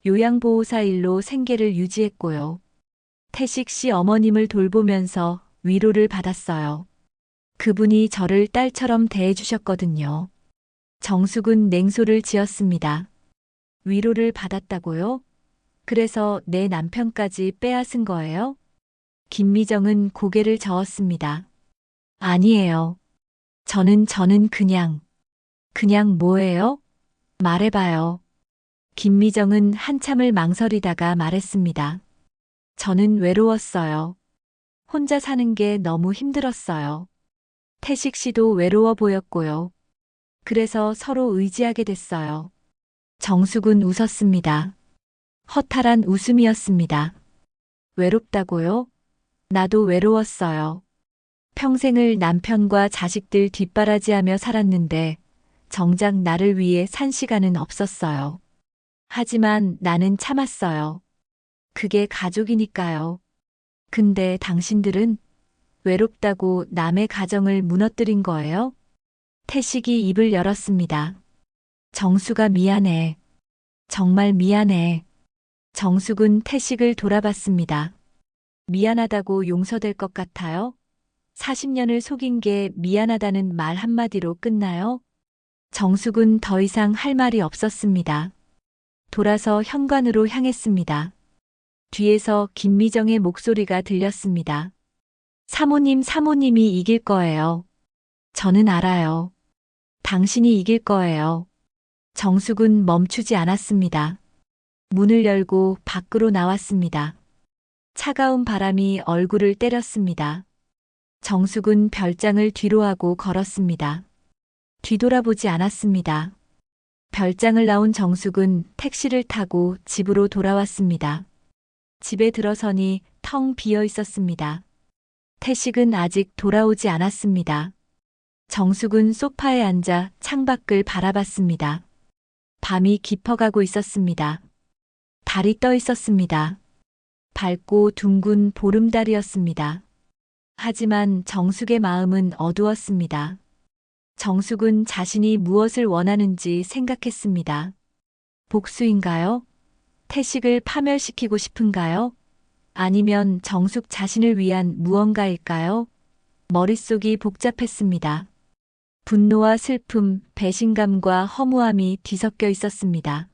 요양보호사 일로 생계를 유지했고요. 태식 씨 어머님을 돌보면서 위로를 받았어요. 그분이 저를 딸처럼 대해주셨거든요. 정숙은 냉소를 지었습니다. 위로를 받았다고요? 그래서 내 남편까지 빼앗은 거예요? 김미정은 고개를 저었습니다. 아니에요. 저는 그냥 뭐예요? 말해봐요. 김미정은 한참을 망설이다가 말했습니다. 저는 외로웠어요. 혼자 사는 게 너무 힘들었어요. 태식 씨도 외로워 보였고요. 그래서 서로 의지하게 됐어요. 정숙은 웃었습니다. 허탈한 웃음이었습니다. 외롭다고요? 나도 외로웠어요. 평생을 남편과 자식들 뒷바라지하며 살았는데 정작 나를 위해 산 시간은 없었어요. 하지만 나는 참았어요. 그게 가족이니까요. 근데 당신들은 외롭다고 남의 가정을 무너뜨린 거예요? 태식이 입을 열었습니다. 정수가 미안해. 정말 미안해. 정숙은 태식을 돌아봤습니다. 미안하다고 용서될 것 같아요? 40년을 속인 게 미안하다는 말 한마디로 끝나요? 정숙은 더 이상 할 말이 없었습니다. 돌아서 현관으로 향했습니다. 뒤에서 김미정의 목소리가 들렸습니다. 사모님이 이길 거예요. 저는 알아요. 당신이 이길 거예요. 정숙은 멈추지 않았습니다. 문을 열고 밖으로 나왔습니다. 차가운 바람이 얼굴을 때렸습니다. 정숙은 별장을 뒤로하고 걸었습니다. 뒤돌아보지 않았습니다. 별장을 나온 정숙은 택시를 타고 집으로 돌아왔습니다. 집에 들어서니 텅 비어 있었습니다. 태식은 아직 돌아오지 않았습니다. 정숙은 소파에 앉아 창밖을 바라봤습니다. 밤이 깊어가고 있었습니다. 달이 떠 있었습니다. 밝고 둥근 보름달이었습니다. 하지만 정숙의 마음은 어두웠습니다. 정숙은 자신이 무엇을 원하는지 생각했습니다. 복수인가요? 태식을 파멸시키고 싶은가요? 아니면 정숙 자신을 위한 무언가일까요? 머릿속이 복잡했습니다. 분노와 슬픔, 배신감과 허무함이 뒤섞여 있었습니다.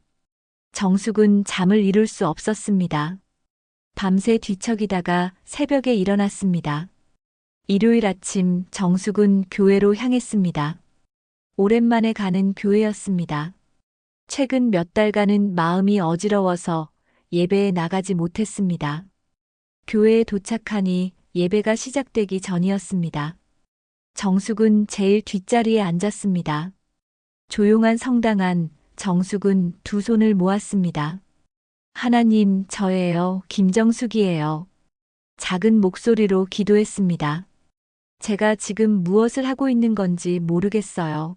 정숙은 잠을 이룰 수 없었습니다. 밤새 뒤척이다가 새벽에 일어났습니다. 일요일 아침 정숙은 교회로 향했습니다. 오랜만에 가는 교회였습니다. 최근 몇 달간은 마음이 어지러워서 예배에 나가지 못했습니다. 교회에 도착하니 예배가 시작되기 전이었습니다. 정숙은 제일 뒷자리에 앉았습니다. 조용한 성당 안 정숙은 두 손을 모았습니다. 하나님, 저예요. 김정숙이에요. 작은 목소리로 기도했습니다. 제가 지금 무엇을 하고 있는 건지 모르겠어요.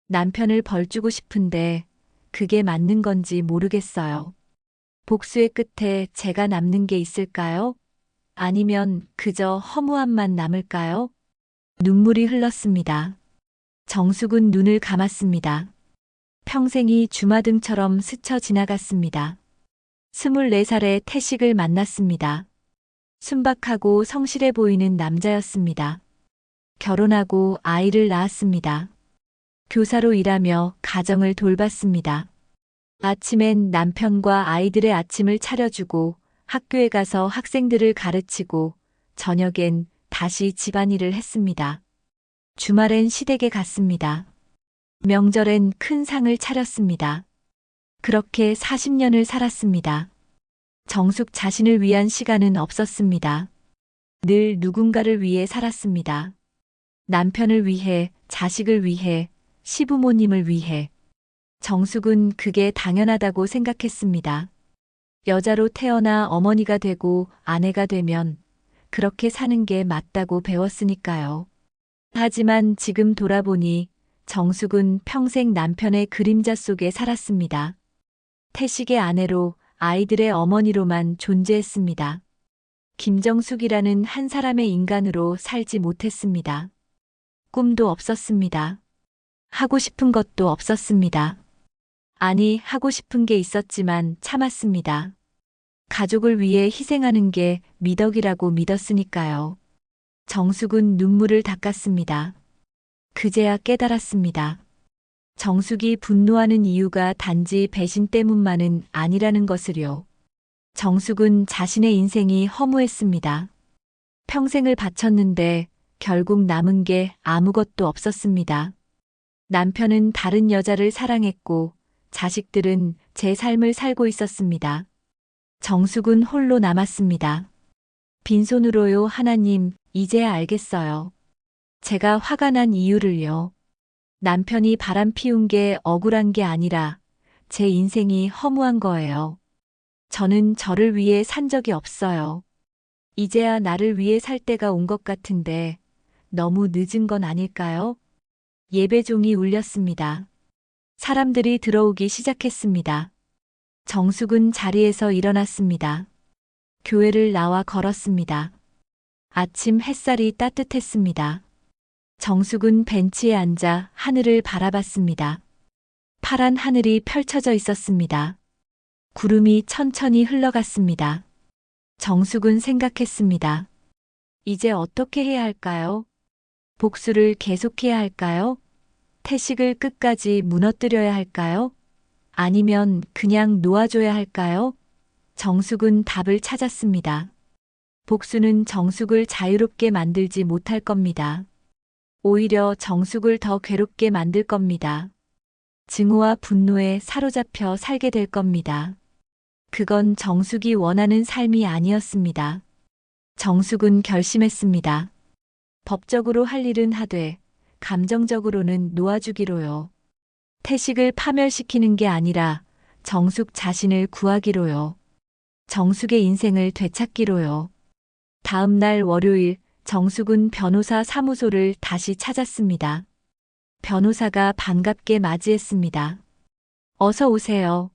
남편을 벌주고 싶은데 그게 맞는 건지 모르겠어요. 복수의 끝에 제가 남는 게 있을까요? 아니면 그저 허무함만 남을까요? 눈물이 흘렀습니다. 정숙은 눈을 감았습니다. 평생이 주마등처럼 스쳐 지나갔습니다. 24살에 태식을 만났습니다. 순박하고 성실해 보이는 남자였습니다. 결혼하고 아이를 낳았습니다. 교사로 일하며 가정을 돌봤습니다. 아침엔 남편과 아이들의 아침을 차려주고 학교에 가서 학생들을 가르치고 저녁엔 다시 집안일을 했습니다. 주말엔 시댁에 갔습니다. 명절엔 큰 상을 차렸습니다. 그렇게 40년을 살았습니다. 정숙 자신을 위한 시간은 없었습니다. 늘 누군가를 위해 살았습니다. 남편을 위해, 자식을 위해, 시부모님을 위해. 정숙은 그게 당연하다고 생각했습니다. 여자로 태어나 어머니가 되고 아내가 되면 그렇게 사는 게 맞다고 배웠으니까요. 하지만 지금 돌아보니 정숙은 평생 남편의 그림자 속에 살았습니다. 태식의 아내로 아이들의 어머니로만 존재했습니다. 김정숙이라는 한 사람의 인간으로 살지 못했습니다. 꿈도 없었습니다. 하고 싶은 것도 없었습니다. 아니, 하고 싶은 게 있었지만 참았습니다. 가족을 위해 희생하는 게 미덕이라고 믿었으니까요. 정숙은 눈물을 닦았습니다. 그제야 깨달았습니다. 정숙이 분노하는 이유가 단지 배신 때문만은 아니라는 것을요. 정숙은 자신의 인생이 허무했습니다. 평생을 바쳤는데 결국 남은 게 아무것도 없었습니다. 남편은 다른 여자를 사랑했고 자식들은 제 삶을 살고 있었습니다. 정숙은 홀로 남았습니다. 빈손으로요. 하나님, 이제야 알겠어요. 제가 화가 난 이유를요. 남편이 바람 피운 게 억울한 게 아니라 제 인생이 허무한 거예요. 저는 저를 위해 산 적이 없어요. 이제야 나를 위해 살 때가 온 것 같은데 너무 늦은 건 아닐까요? 예배종이 울렸습니다. 사람들이 들어오기 시작했습니다. 정숙은 자리에서 일어났습니다. 교회를 나와 걸었습니다. 아침 햇살이 따뜻했습니다. 정숙은 벤치에 앉아 하늘을 바라봤습니다. 파란 하늘이 펼쳐져 있었습니다. 구름이 천천히 흘러갔습니다. 정숙은 생각했습니다. 이제 어떻게 해야 할까요? 복수를 계속해야 할까요? 태식을 끝까지 무너뜨려야 할까요? 아니면 그냥 놓아줘야 할까요? 정숙은 답을 찾았습니다. 복수는 정숙을 자유롭게 만들지 못할 겁니다. 오히려 정숙을 더 괴롭게 만들 겁니다. 증오와 분노에 사로잡혀 살게 될 겁니다. 그건 정숙이 원하는 삶이 아니었습니다. 정숙은 결심했습니다. 법적으로 할 일은 하되 감정적으로는 놓아주기로요. 태식을 파멸시키는 게 아니라 정숙 자신을 구하기로요. 정숙의 인생을 되찾기로요. 다음 날 월요일 정숙은 변호사 사무소를 다시 찾았습니다. 변호사가 반갑게 맞이했습니다. 어서 오세요.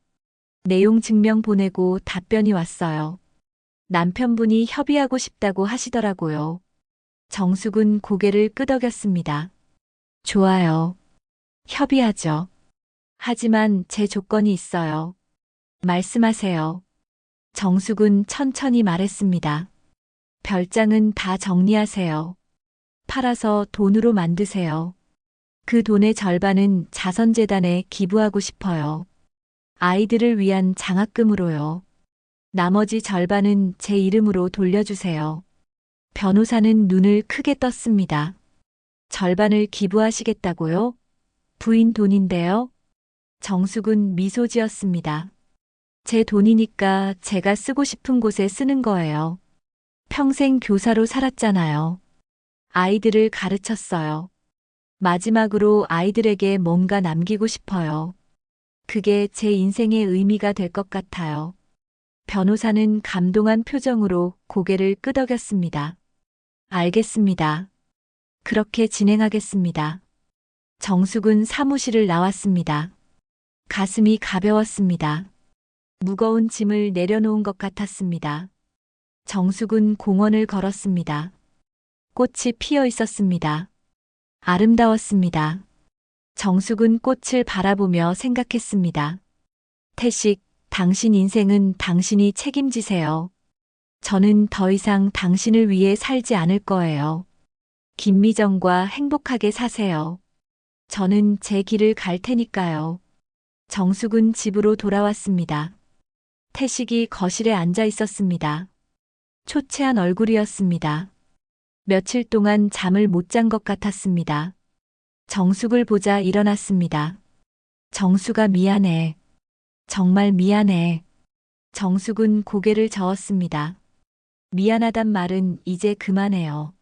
내용 증명 보내고 답변이 왔어요. 남편분이 협의하고 싶다고 하시더라고요. 정숙은 고개를 끄덕였습니다. 좋아요. 협의하죠. 하지만 제 조건이 있어요. 말씀하세요. 정숙은 천천히 말했습니다. 별장은 다 정리하세요. 팔아서 돈으로 만드세요. 그 돈의 절반은 자선재단에 기부하고 싶어요. 아이들을 위한 장학금으로요. 나머지 절반은 제 이름으로 돌려주세요. 변호사는 눈을 크게 떴습니다. 절반을 기부하시겠다고요? 부인 돈인데요. 정숙은 미소 지었습니다. 제 돈이니까 제가 쓰고 싶은 곳에 쓰는 거예요. 평생 교사로 살았잖아요. 아이들을 가르쳤어요. 마지막으로 아이들에게 뭔가 남기고 싶어요. 그게 제 인생의 의미가 될 것 같아요. 변호사는 감동한 표정으로 고개를 끄덕였습니다. 알겠습니다. 그렇게 진행하겠습니다. 정숙은 사무실을 나왔습니다. 가슴이 가벼웠습니다. 무거운 짐을 내려놓은 것 같았습니다. 정숙은 공원을 걸었습니다. 꽃이 피어 있었습니다. 아름다웠습니다. 정숙은 꽃을 바라보며 생각했습니다. 태식, 당신 인생은 당신이 책임지세요. 저는 더 이상 당신을 위해 살지 않을 거예요. 김미정과 행복하게 사세요. 저는 제 길을 갈 테니까요. 정숙은 집으로 돌아왔습니다. 태식이 거실에 앉아 있었습니다. 초췌한 얼굴이었습니다. 며칠 동안 잠을 못 잔 것 같았습니다. 정숙을 보자 일어났습니다. 정숙아 미안해. 정말 미안해. 정숙은 고개를 저었습니다. 미안하단 말은 이제 그만해요.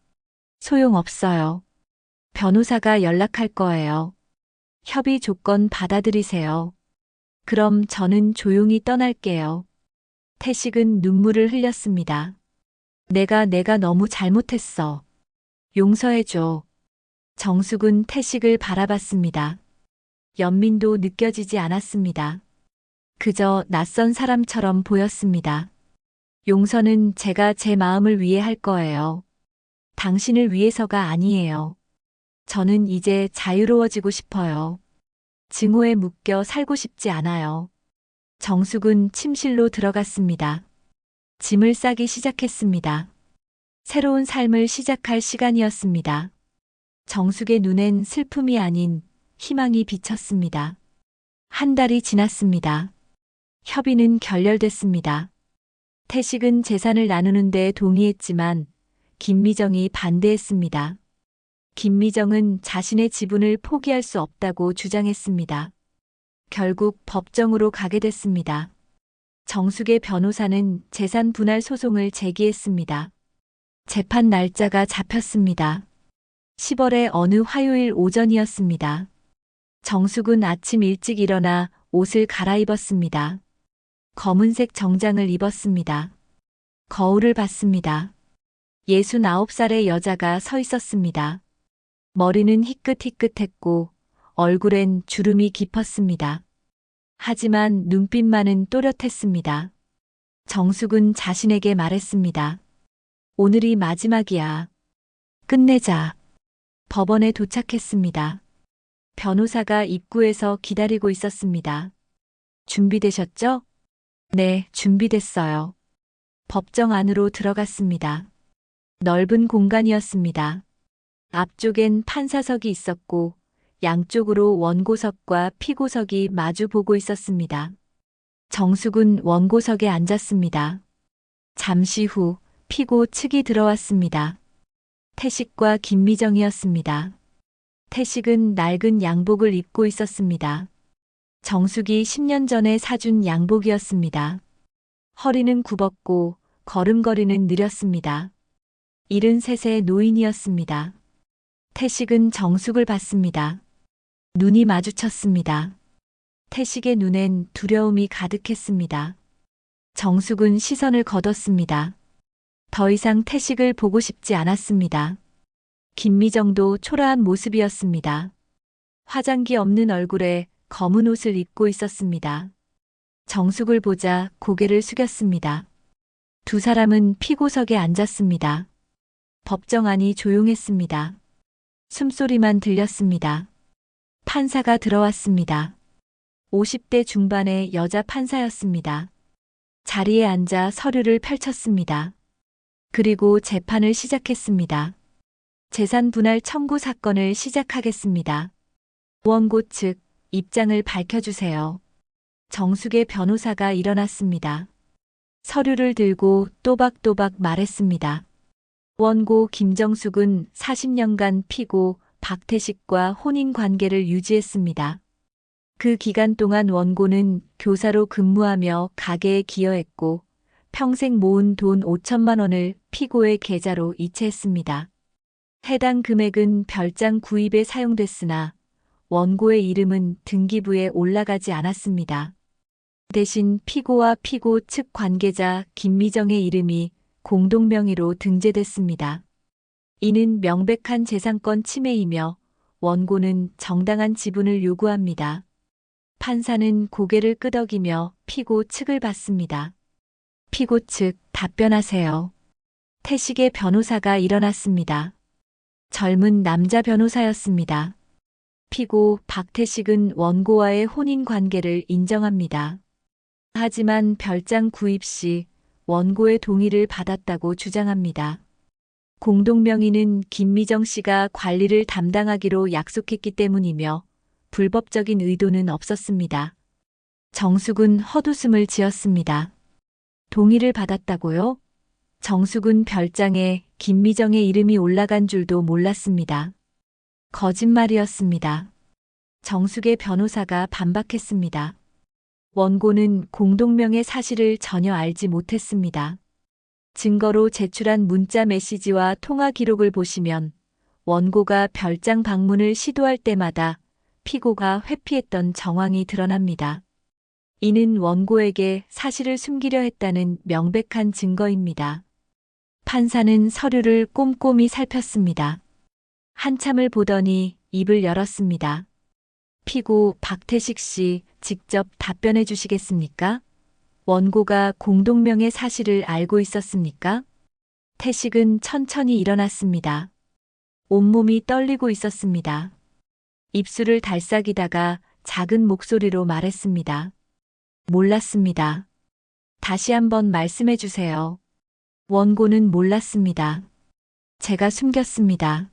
소용없어요. 변호사가 연락할 거예요. 협의 조건 받아들이세요. 그럼 저는 조용히 떠날게요. 태식은 눈물을 흘렸습니다. 내가 너무 잘못했어. 용서해줘. 정숙은 태식을 바라봤습니다. 연민도 느껴지지 않았습니다. 그저 낯선 사람처럼 보였습니다. 용서는 제가 제 마음을 위해 할 거예요. 당신을 위해서가 아니에요. 저는 이제 자유로워지고 싶어요. 증오에 묶여 살고 싶지 않아요. 정숙은 침실로 들어갔습니다. 짐을 싸기 시작했습니다. 새로운 삶을 시작할 시간이었습니다. 정숙의 눈엔 슬픔이 아닌 희망이 비쳤습니다. 한 달이 지났습니다. 협의는 결렬됐습니다. 태식은 재산을 나누는데 동의했지만 김미정이 반대했습니다. 김미정은 자신의 지분을 포기할 수 없다고 주장했습니다. 결국 법정으로 가게 됐습니다. 정숙의 변호사는 재산 분할 소송을 제기했습니다. 재판 날짜가 잡혔습니다. 10월의 어느 화요일 오전이었습니다. 정숙은 아침 일찍 일어나 옷을 갈아입었습니다. 검은색 정장을 입었습니다. 거울을 봤습니다. 69살의 여자가 서 있었습니다. 머리는 희끗희끗했고 얼굴엔 주름이 깊었습니다. 하지만 눈빛만은 또렷했습니다. 정숙은 자신에게 말했습니다. 오늘이 마지막이야. 끝내자. 법원에 도착했습니다. 변호사가 입구에서 기다리고 있었습니다. 준비되셨죠? 네, 준비됐어요. 법정 안으로 들어갔습니다. 넓은 공간이었습니다. 앞쪽엔 판사석이 있었고 양쪽으로 원고석과 피고석이 마주 보고 있었습니다. 정숙은 원고석에 앉았습니다. 잠시 후 피고 측이 들어왔습니다. 태식과 김미정이었습니다. 태식은 낡은 양복을 입고 있었습니다. 정숙이 10년 전에 사준 양복이었습니다. 허리는 굽었고 걸음걸이는 느렸습니다. 73세 노인이었습니다. 태식은 정숙을 봤습니다. 눈이 마주쳤습니다. 태식의 눈엔 두려움이 가득했습니다. 정숙은 시선을 거뒀습니다. 더 이상 태식을 보고 싶지 않았습니다. 김미정도 초라한 모습이었습니다. 화장기 없는 얼굴에 검은 옷을 입고 있었습니다. 정숙을 보자 고개를 숙였습니다. 두 사람은 피고석에 앉았습니다. 법정 안이 조용했습니다. 숨소리만 들렸습니다. 판사가 들어왔습니다. 50대 중반의 여자 판사였습니다. 자리에 앉아 서류를 펼쳤습니다. 그리고 재판을 시작했습니다. 재산 분할 청구 사건을 시작하겠습니다. 원고 측 입장을 밝혀주세요. 정숙의 변호사가 일어났습니다. 서류를 들고 또박또박 말했습니다. 원고 김정숙은 40년간 피고 박태식과 혼인 관계를 유지했습니다. 그 기간 동안 원고는 교사로 근무하며 가게에 기여했고 평생 모은 돈 5천만 원을 피고의 계좌로 이체했습니다. 해당 금액은 별장 구입에 사용됐으나 원고의 이름은 등기부에 올라가지 않았습니다. 대신 피고와 피고 측 관계자 김미정의 이름이 공동명의로 등재됐습니다. 이는 명백한 재산권 침해이며 원고는 정당한 지분을 요구합니다. 판사는 고개를 끄덕이며 피고 측을 받습니다. 피고 측 답변하세요. 태식의 변호사가 일어났습니다. 젊은 남자 변호사였습니다. 피고 박태식은 원고와의 혼인 관계를 인정합니다. 하지만 별장 구입 시 원고의 동의를 받았다고 주장합니다. 공동명의는 김미정 씨가 관리를 담당하기로 약속했기 때문이며 불법적인 의도는 없었습니다. 정숙은 헛웃음을 지었습니다. 동의를 받았다고요? 정숙은 별장에 김미정의 이름이 올라간 줄도 몰랐습니다. 거짓말이었습니다. 정숙의 변호사가 반박했습니다. 원고는 공동명의 사실을 전혀 알지 못했습니다. 증거로 제출한 문자 메시지와 통화 기록을 보시면 원고가 별장 방문을 시도할 때마다 피고가 회피했던 정황이 드러납니다. 이는 원고에게 사실을 숨기려 했다는 명백한 증거입니다. 판사는 서류를 꼼꼼히 살폈습니다. 한참을 보더니 입을 열었습니다. 피고 박태식 씨 직접 답변해 주시겠습니까? 원고가 공동명의 사실을 알고 있었습니까? 태식은 천천히 일어났습니다. 온몸이 떨리고 있었습니다. 입술을 달싹이다가 작은 목소리로 말했습니다. 몰랐습니다. 다시 한번 말씀해 주세요. 원고는 몰랐습니다. 제가 숨겼습니다.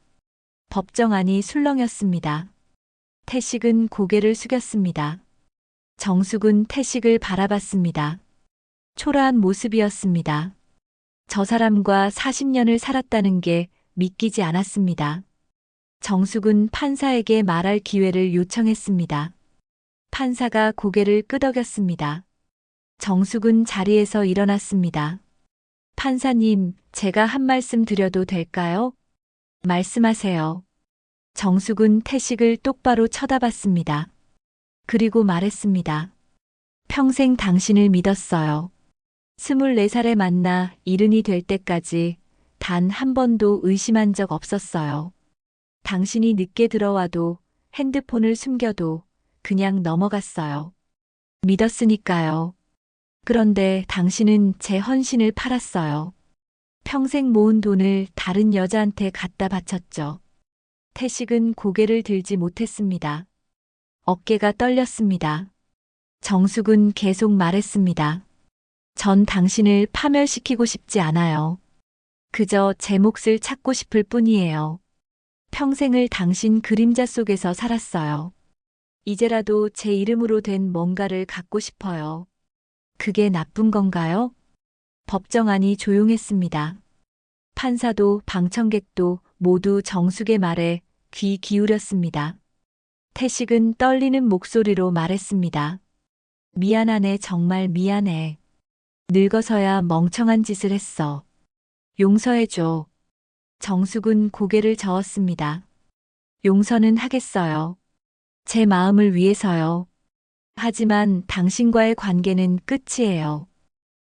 법정 안이 술렁였습니다. 태식은 고개를 숙였습니다. 정숙은 태식을 바라봤습니다. 초라한 모습이었습니다. 저 사람과 40년을 살았다는 게 믿기지 않았습니다. 정숙은 판사에게 말할 기회를 요청했습니다. 판사가 고개를 끄덕였습니다. 정숙은 자리에서 일어났습니다. 판사님, 제가 한 말씀 드려도 될까요? 말씀하세요. 정숙은 태식을 똑바로 쳐다봤습니다. 그리고 말했습니다. 평생 당신을 믿었어요. 24살에 만나 70이 될 때까지 단 한 번도 의심한 적 없었어요. 당신이 늦게 들어와도 핸드폰을 숨겨도 그냥 넘어갔어요. 믿었으니까요. 그런데 당신은 제 헌신을 팔았어요. 평생 모은 돈을 다른 여자한테 갖다 바쳤죠. 태식은 고개를 들지 못했습니다. 어깨가 떨렸습니다. 정숙은 계속 말했습니다. 전 당신을 파멸시키고 싶지 않아요. 그저 제 몫을 찾고 싶을 뿐이에요. 평생을 당신 그림자 속에서 살았어요. 이제라도 제 이름으로 된 뭔가를 갖고 싶어요. 그게 나쁜 건가요? 법정 안이 조용했습니다. 판사도 방청객도 모두 정숙의 말에 귀 기울였습니다. 태식은 떨리는 목소리로 말했습니다. 미안하네, 정말 미안해. 늙어서야 멍청한 짓을 했어. 용서해줘. 정숙은 고개를 저었습니다. 용서는 하겠어요. 제 마음을 위해서요. 하지만 당신과의 관계는 끝이에요.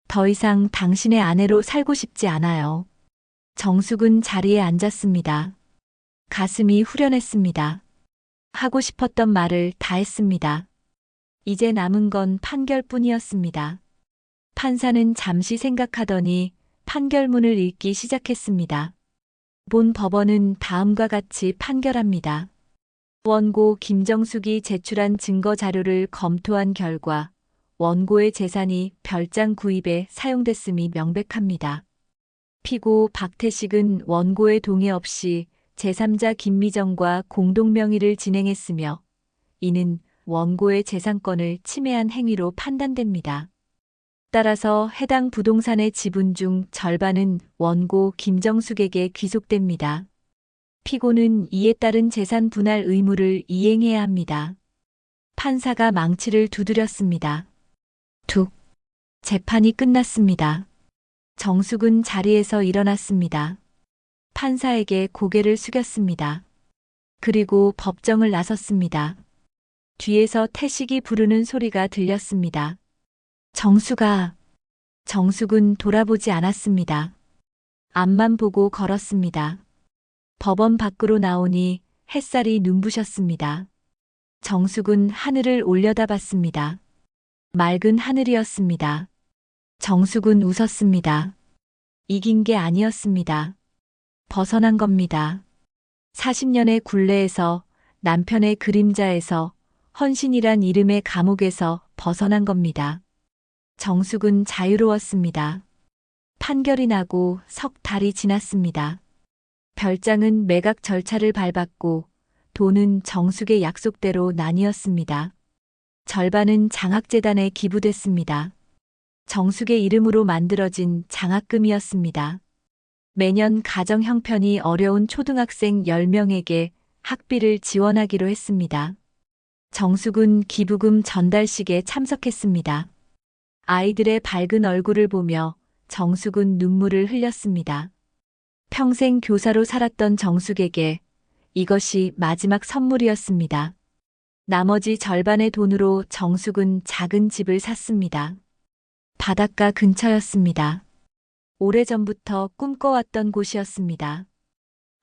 더 이상 당신의 아내로 살고 싶지 않아요. 정숙은 자리에 앉았습니다. 가슴이 후련했습니다. 하고 싶었던 말을 다 했습니다. 이제 남은 건 판결뿐이었습니다. 판사는 잠시 생각하더니 판결문을 읽기 시작했습니다. 본 법원은 다음과 같이 판결합니다. 원고 김정숙이 제출한 증거 자료를 검토한 결과 원고의 재산이 별장 구입에 사용됐음이 명백합니다. 피고 박태식은 원고의 동의 없이 제3자 김미정과 공동명의를 진행했으며 이는 원고의 재산권을 침해한 행위로 판단됩니다. 따라서 해당 부동산의 지분 중 절반은 원고 김정숙에게 귀속됩니다. 피고는 이에 따른 재산 분할 의무를 이행해야 합니다. 판사가 망치를 두드렸습니다. 툭. 재판이 끝났습니다. 정숙은 자리에서 일어났습니다. 판사에게 고개를 숙였습니다. 그리고 법정을 나섰습니다. 뒤에서 태식이 부르는 소리가 들렸습니다. 정숙아. 정숙은 돌아보지 않았습니다. 앞만 보고 걸었습니다. 법원 밖으로 나오니 햇살이 눈부셨습니다. 정숙은 하늘을 올려다봤습니다. 맑은 하늘이었습니다. 정숙은 웃었습니다. 이긴 게 아니었습니다. 벗어난 겁니다. 40년의 굴레에서, 남편의 그림자에서, 헌신이란 이름의 감옥에서 벗어난 겁니다. 정숙은 자유로웠습니다. 판결이 나고 석 달이 지났습니다. 별장은 매각 절차를 밟았고 돈은 정숙의 약속대로 나뉘었습니다. 절반은 장학재단에 기부됐습니다. 정숙의 이름으로 만들어진 장학금이었습니다. 매년 가정 형편이 어려운 초등학생 10명에게 학비를 지원하기로 했습니다. 정숙은 기부금 전달식에 참석했습니다. 아이들의 밝은 얼굴을 보며 정숙은 눈물을 흘렸습니다. 평생 교사로 살았던 정숙에게 이것이 마지막 선물이었습니다. 나머지 절반의 돈으로 정숙은 작은 집을 샀습니다. 바닷가 근처였습니다. 오래전부터 꿈꿔왔던 곳이었습니다.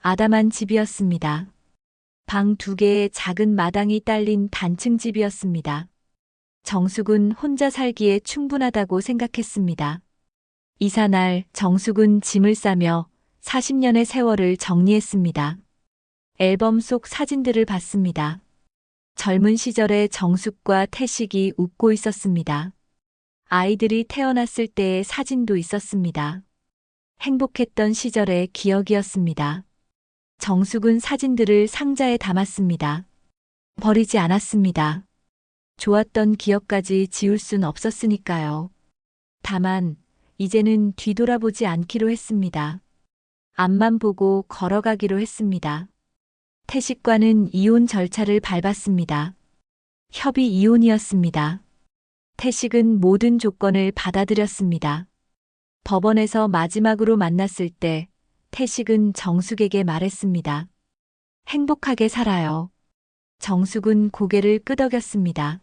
아담한 집이었습니다. 방 2개의 작은 마당이 딸린 단층 집이었습니다. 정숙은 혼자 살기에 충분하다고 생각했습니다. 이사날 정숙은 짐을 싸며 40년의 세월을 정리했습니다. 앨범 속 사진들을 봤습니다. 젊은 시절의 정숙과 태식이 웃고 있었습니다. 아이들이 태어났을 때의 사진도 있었습니다. 행복했던 시절의 기억이었습니다. 정숙은 사진들을 상자에 담았습니다. 버리지 않았습니다. 좋았던 기억까지 지울 순 없었으니까요. 다만 이제는 뒤돌아보지 않기로 했습니다. 앞만 보고 걸어가기로 했습니다. 태식과는 이혼 절차를 밟았습니다. 협의 이혼이었습니다. 태식은 모든 조건을 받아들였습니다. 법원에서 마지막으로 만났을 때 태식은 정숙에게 말했습니다. 행복하게 살아요. 정숙은 고개를 끄덕였습니다.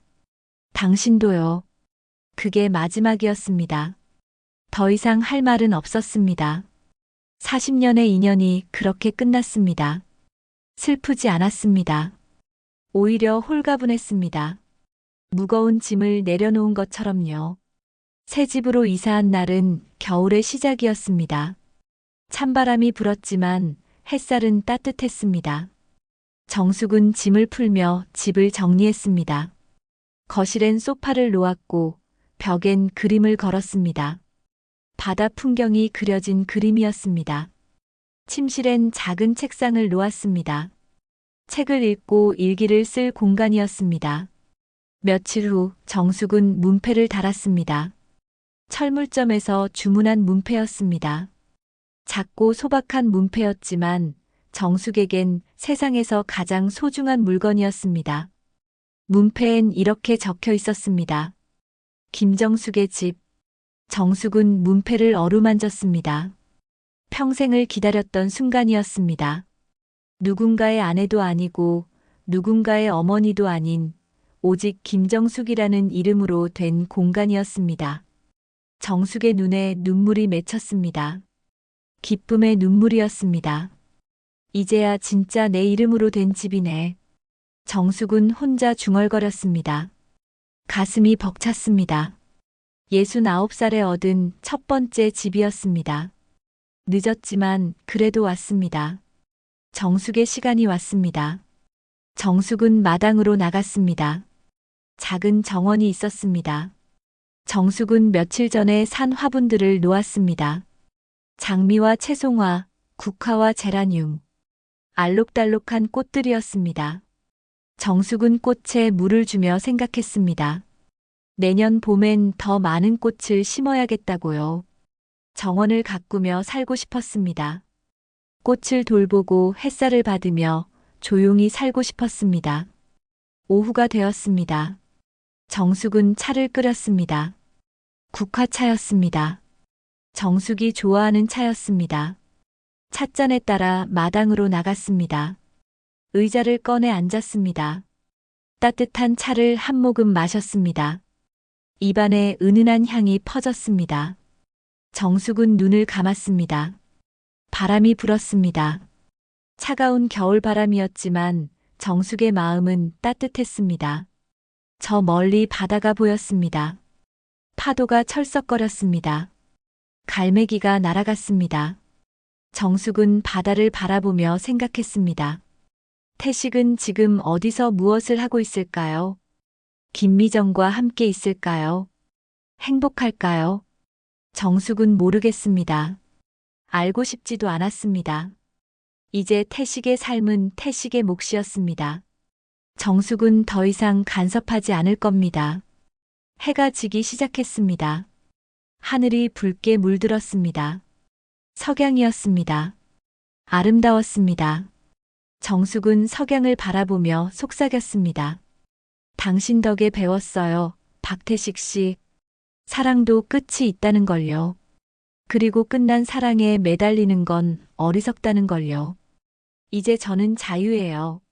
당신도요. 그게 마지막이었습니다. 더 이상 할 말은 없었습니다. 40년의 인연이 그렇게 끝났습니다. 슬프지 않았습니다. 오히려 홀가분했습니다. 무거운 짐을 내려놓은 것처럼요. 새 집으로 이사한 날은 겨울의 시작이었습니다. 찬바람이 불었지만 햇살은 따뜻했습니다. 정숙은 짐을 풀며 집을 정리했습니다. 거실엔 소파를 놓았고 벽엔 그림을 걸었습니다. 바다 풍경이 그려진 그림이었습니다. 침실엔 작은 책상을 놓았습니다. 책을 읽고 일기를 쓸 공간이었습니다. 며칠 후 정숙은 문패를 달았습니다. 철물점에서 주문한 문패였습니다. 작고 소박한 문패였지만 정숙에겐 세상에서 가장 소중한 물건이었습니다. 문패엔 이렇게 적혀 있었습니다. 김정숙의 집. 정숙은 문패를 어루만졌습니다. 평생을 기다렸던 순간이었습니다. 누군가의 아내도 아니고 누군가의 어머니도 아닌 오직 김정숙이라는 이름으로 된 공간이었습니다. 정숙의 눈에 눈물이 맺혔습니다. 기쁨의 눈물이었습니다. 이제야 진짜 내 이름으로 된 집이네. 정숙은 혼자 중얼거렸습니다. 가슴이 벅찼습니다. 69살에 얻은 첫 번째 집이었습니다. 늦었지만 그래도 왔습니다. 정숙의 시간이 왔습니다. 정숙은 마당으로 나갔습니다. 작은 정원이 있었습니다. 정숙은 며칠 전에 산 화분들을 놓았습니다. 장미와 채송화, 국화와 제라늄, 알록달록한 꽃들이었습니다. 정숙은 꽃에 물을 주며 생각했습니다. 내년 봄엔 더 많은 꽃을 심어야겠다고요. 정원을 가꾸며 살고 싶었습니다. 꽃을 돌보고 햇살을 받으며 조용히 살고 싶었습니다. 오후가 되었습니다. 정숙은 차를 끓였습니다. 국화차였습니다. 정숙이 좋아하는 차였습니다. 찻잔에 따라 마당으로 나갔습니다. 의자를 꺼내 앉았습니다. 따뜻한 차를 한 모금 마셨습니다. 입안에 은은한 향이 퍼졌습니다. 정숙은 눈을 감았습니다. 바람이 불었습니다. 차가운 겨울바람이었지만 정숙의 마음은 따뜻했습니다. 저 멀리 바다가 보였습니다. 파도가 철썩거렸습니다. 갈매기가 날아갔습니다. 정숙은 바다를 바라보며 생각했습니다. 태식은 지금 어디서 무엇을 하고 있을까요? 김미정과 함께 있을까요? 행복할까요? 정숙은 모르겠습니다. 알고 싶지도 않았습니다. 이제 태식의 삶은 태식의 몫이었습니다. 정숙은 더 이상 간섭하지 않을 겁니다. 해가 지기 시작했습니다. 하늘이 붉게 물들었습니다. 석양이었습니다. 아름다웠습니다. 정숙은 석양을 바라보며 속삭였습니다. 당신 덕에 배웠어요, 박태식 씨. 사랑도 끝이 있다는 걸요. 그리고 끝난 사랑에 매달리는 건 어리석다는 걸요. 이제 저는 자유예요.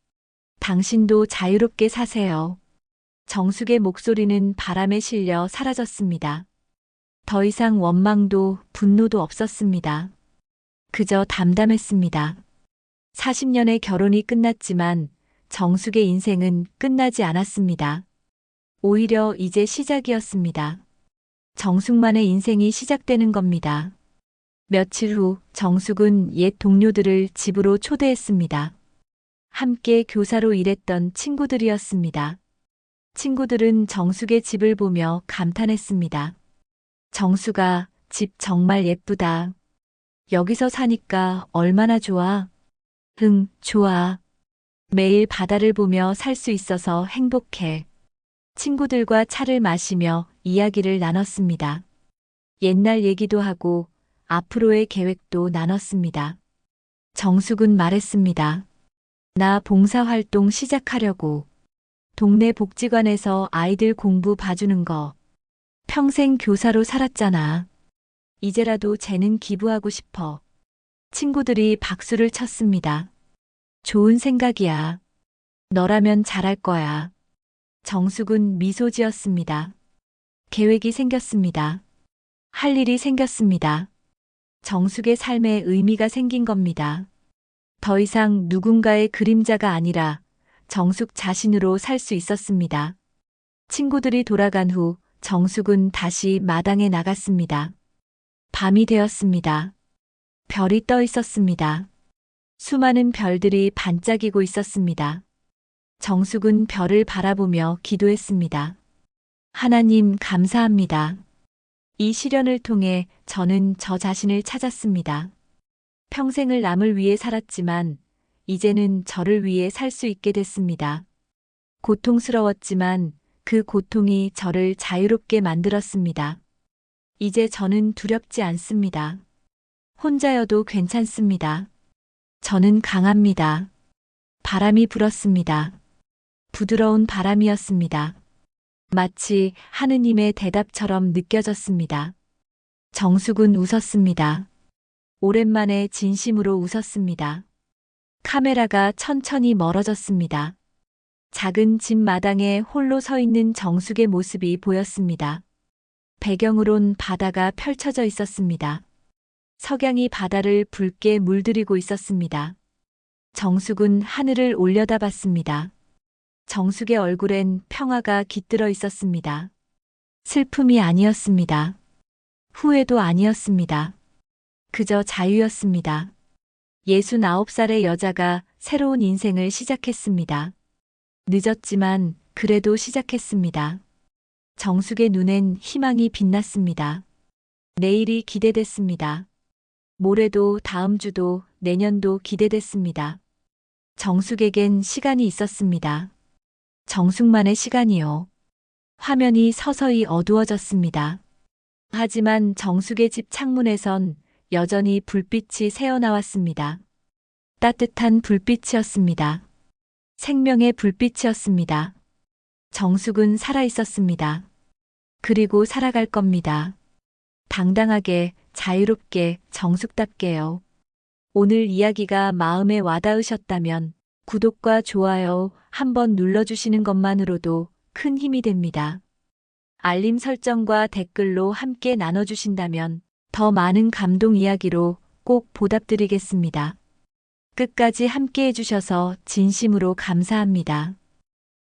당신도 자유롭게 사세요. 정숙의 목소리는 바람에 실려 사라졌습니다. 더 이상 원망도 분노도 없었습니다. 그저 담담했습니다. 40년의 결혼이 끝났지만 정숙의 인생은 끝나지 않았습니다. 오히려 이제 시작이었습니다. 정숙만의 인생이 시작되는 겁니다. 며칠 후 정숙은 옛 동료들을 집으로 초대했습니다. 함께 교사로 일했던 친구들이었습니다. 친구들은 정숙의 집을 보며 감탄했습니다. 정숙아, 집 정말 예쁘다. 여기서 사니까 얼마나 좋아. 응, 좋아. 매일 바다를 보며 살 수 있어서 행복해. 친구들과 차를 마시며 이야기를 나눴습니다. 옛날 얘기도 하고 앞으로의 계획도 나눴습니다. 정숙은 말했습니다. 나 봉사활동 시작하려고. 동네 복지관에서 아이들 공부 봐주는 거. 평생 교사로 살았잖아. 이제라도 재능 기부하고 싶어. 친구들이 박수를 쳤습니다. 좋은 생각이야. 너라면 잘할 거야. 정숙은 미소 지었습니다. 계획이 생겼습니다. 할 일이 생겼습니다. 정숙의 삶에 의미가 생긴 겁니다. 더 이상 누군가의 그림자가 아니라 정숙 자신으로 살 수 있었습니다. 친구들이 돌아간 후 정숙은 다시 마당에 나갔습니다. 밤이 되었습니다. 별이 떠 있었습니다. 수많은 별들이 반짝이고 있었습니다. 정숙은 별을 바라보며 기도했습니다. 하나님 감사합니다. 이 시련을 통해 저는 저 자신을 찾았습니다. 평생을 남을 위해 살았지만 이제는 저를 위해 살 수 있게 됐습니다. 고통스러웠지만 그 고통이 저를 자유롭게 만들었습니다. 이제 저는 두렵지 않습니다. 혼자여도 괜찮습니다. 저는 강합니다. 바람이 불었습니다. 부드러운 바람이었습니다. 마치 하느님의 대답처럼 느껴졌습니다. 정숙은 웃었습니다. 오랜만에 진심으로 웃었습니다. 카메라가 천천히 멀어졌습니다. 작은 집 마당에 홀로 서 있는 정숙의 모습이 보였습니다. 배경으론 바다가 펼쳐져 있었습니다. 석양이 바다를 붉게 물들이고 있었습니다. 정숙은 하늘을 올려다봤습니다. 정숙의 얼굴엔 평화가 깃들어 있었습니다. 슬픔이 아니었습니다. 후회도 아니었습니다. 그저 자유였습니다. 69살의 여자가 새로운 인생을 시작했습니다. 늦었지만 그래도 시작했습니다. 정숙의 눈엔 희망이 빛났습니다. 내일이 기대됐습니다. 모레도 다음 주도 내년도 기대됐습니다. 정숙에겐 시간이 있었습니다. 정숙만의 시간이요. 화면이 서서히 어두워졌습니다. 하지만 정숙의 집 창문에선 여전히 불빛이 새어나왔습니다. 따뜻한 불빛이었습니다. 생명의 불빛이었습니다. 정숙은 살아있었습니다. 그리고 살아갈 겁니다. 당당하게, 자유롭게, 정숙답게요. 오늘 이야기가 마음에 와닿으셨다면 구독과 좋아요 한번 눌러주시는 것만으로도 큰 힘이 됩니다. 알림 설정과 댓글로 함께 나눠주신다면 더 많은 감동 이야기로 꼭 보답드리겠습니다. 끝까지 함께 해주셔서 진심으로 감사합니다.